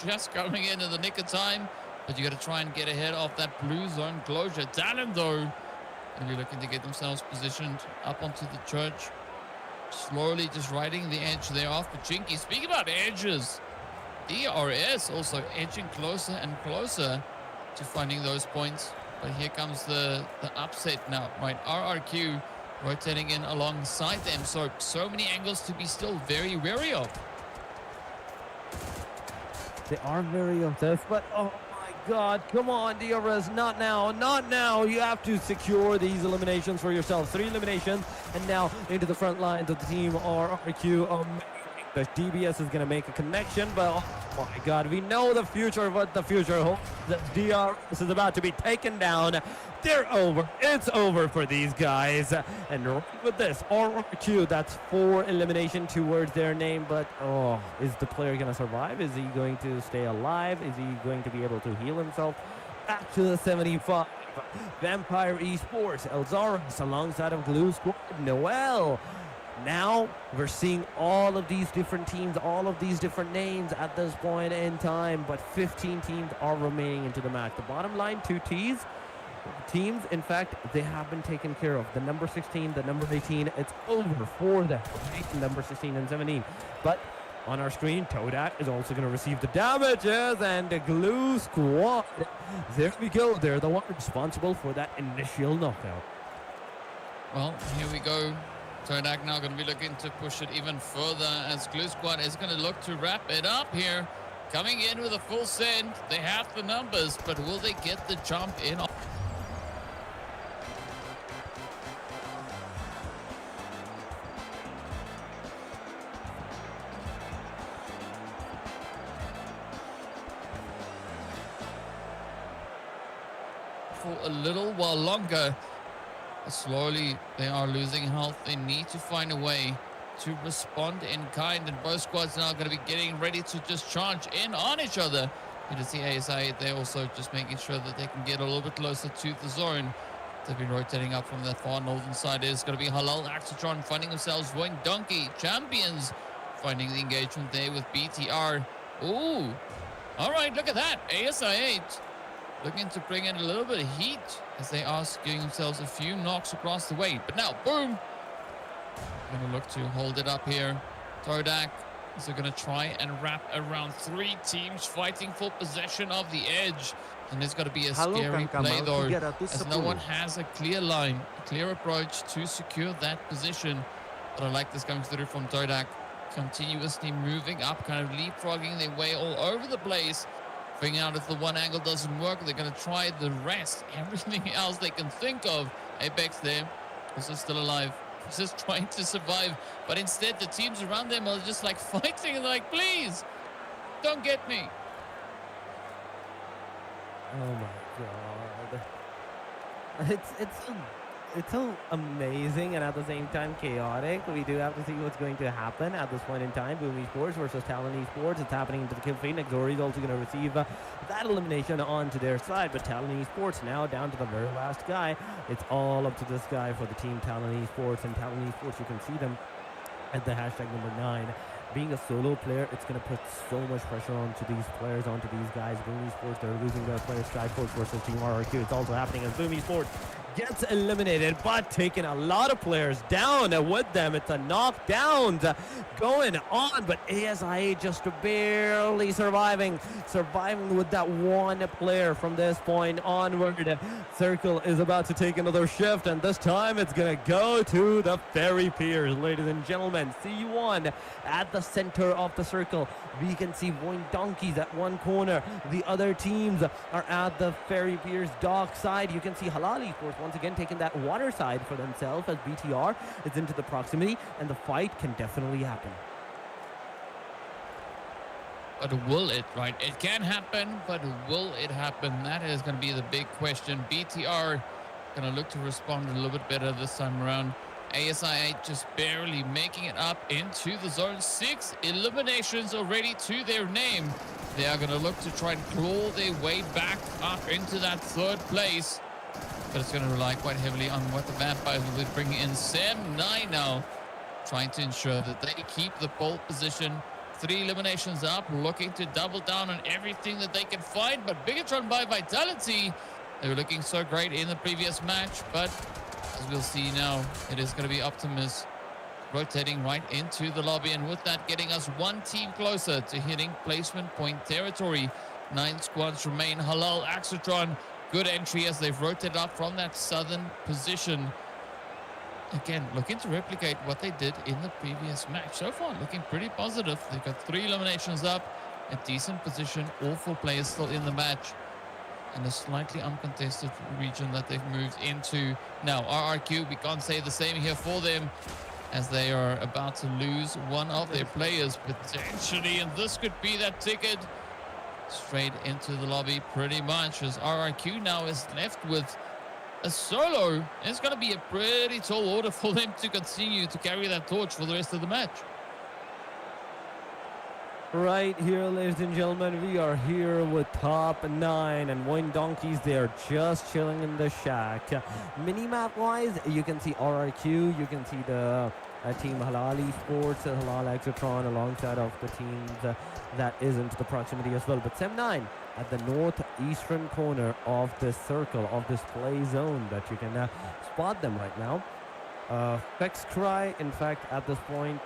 just coming in the nick of time, but you got to try and get ahead of that blue zone closure. Talon, though, and you're looking to get themselves positioned up onto the church. Slowly just riding the edge there off Pachinki. Speaking about edges, DRS also edging closer and closer to finding those points. But here comes the upset now, right? RRQ rotating in alongside them. So many angles to be still very wary of. They are very on this, but oh my God, come on, DRS, not now, not now. You have to secure these eliminations for yourself. 3 eliminations, and now into the front lines of the team RRQ. The DBS is going to make a connection, but oh my God, we know the future, what the future holds. The DRS is about to be taken down. They're over. It's over for these guys. And right with this, RRQ, that's 4 elimination towards their name. But, oh, is the player going to survive? Is he going to stay alive? Is he going to be able to heal himself? Back to the 75. Vampire Esports, Elzaris alongside of Glue Squad, Noel. Now we're seeing all of these different teams, all of these different names at this point in time, but 15 teams are remaining into the match. The bottom line, 2 teams, in fact, they have been taken care of. The number 16, the number 18, it's over for them. Right? Number 16 and 17. But on our screen, Todak is also going to receive the damages, and the Glue Squad, there we go. They're the one responsible for that initial knockout. Well, here we go. Todak now going to be looking to push it even further as Glue Squad is going to look to wrap it up here. Coming in with a full send. They have the numbers, but will they get the jump in? For a little while longer. Slowly, they are losing health. They need to find a way to respond in kind, and both squads now going to be getting ready to just charge in on each other. You can see ASI, they're also just making sure that they can get a little bit closer to the zone. They've been rotating up from that far northern side. It's going to be Halal Axatron finding themselves Wing Donkey. Champions finding the engagement there with BTR. Ooh, all right, look at that. ASI 8 looking to bring in a little bit of heat as they are giving themselves a few knocks across the way. But now, boom! Going to look to hold it up here. Todak is going to try and wrap around 3 teams fighting for possession of the edge. And there's got to be a scary play, though, as no one has a clear line, a clear approach to secure that position. But I like this coming through from Todak. Continuously moving up, kind of leapfrogging their way all over the place. Figuring out if the one angle doesn't work, they're going to try the rest. Everything else they can think of. Apex there, also still alive. He's just trying to survive. But instead, the teams around them are just like fighting and like, please, don't get me. Oh my God. It's so amazing and at the same time chaotic. We do have to see what's going to happen at this point in time. Boom Esports versus Talon Esports. It's happening into the kill feed. Nexori is also going to receive that elimination onto their side. But Talon Esports now down to the very last guy. It's all up to this guy for the team Talon Esports. And Talon Esports, you can see them at the hashtag number 9. Being a solo player, it's going to put so much pressure onto these players, onto these guys. Boom Esports, they're losing their players. Skyforce versus Team RRQ. It's also happening as Boom Esports gets eliminated, but taking a lot of players down with them. It's a knockdown going on, but ASIA just barely surviving with that one player from this point onward. Circle is about to take another shift, and this time it's gonna go to the ferry piers, ladies and gentlemen. C1 at the center of the circle. We can see Voin Donkeys at one corner. The other teams are at the ferry piers dock side. You can see Halal Esports once again taking that water side for themselves as BTR is into the proximity, and the fight can definitely happen. But will it, right? It can happen, but will it happen? That is going to be the big question. BTR going to look to respond a little bit better this time around. ASI just barely making it up into the zone. 6 eliminations already to their name. They are going to look to try and claw their way back up into that 3rd place. But it's going to rely quite heavily on what the Vampires will be bringing in. Sam 9 now trying to ensure that they keep the pole position 3 eliminations up, looking to double down on everything that they can find. But Bigatron by Vitality, they were looking so great in the previous match. But as we'll see now, it is going to be Optimus rotating right into the lobby. And with that, getting us one team closer to hitting placement point territory. 9 squads remain. Halal, Axotron, good entry as they've rotated up from that southern position. Again, looking to replicate what they did in the previous match. So far, looking pretty positive. They've got 3 eliminations up, a decent position, all 4 players still in the match, and a slightly uncontested region that they've moved into. Now, RRQ, we can't say the same here for them, as they are about to lose one of their players potentially, and this could be that ticket straight into the lobby pretty much, as RRQ now is left with a solo. It's going to be a pretty tall order for them to continue to carry that torch for the rest of the match. Right here, ladies and gentlemen, we are here with top 9, and Wine Donkeys, they are just chilling in the shack. Minimap wise, you can see RRQ, you can see the team Halal Esports, Halal Exotron, alongside of the teams that is into the proximity as well. But Sem9 at the northeastern corner of this circle, of this play zone, that you can spot them right now. Vex Cry, in fact, at this point,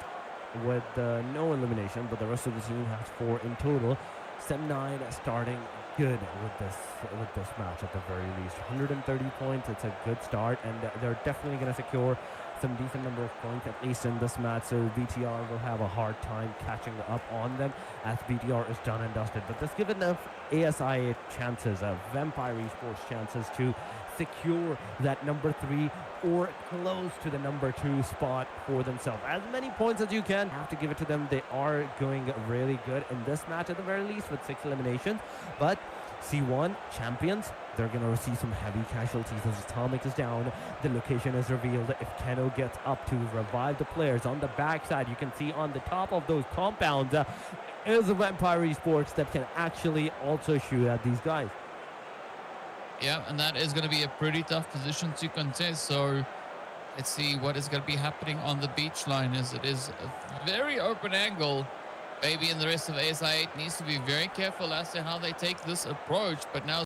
with no elimination, but the rest of the team has 4 in total. Sem9 starting good with this match at the very least. 130 points, it's a good start, and they're definitely going to secure some decent number of points, at least in this match, so BTR will have a hard time catching up on them, as BTR is done and dusted. But this gives enough ASI chances, Vampire Esports chances, to secure that number 3 or close to the number 2 spot for themselves. As many points as you can, have to give it to them. They are going really good in this match at the very least, with 6 eliminations. But C1 champions, they're going to receive some heavy casualties as Atomic is down. The location is revealed. If Keno gets up to revive the players on the backside, you can see on the top of those compounds is a Vampire Esports that can actually also shoot at these guys. Yeah, and that is going to be a pretty tough position to contest. So let's see what is going to be happening on the beach line, as it is a very open angle. Baby and the rest of ASI 8 needs to be very careful as to how they take this approach. But now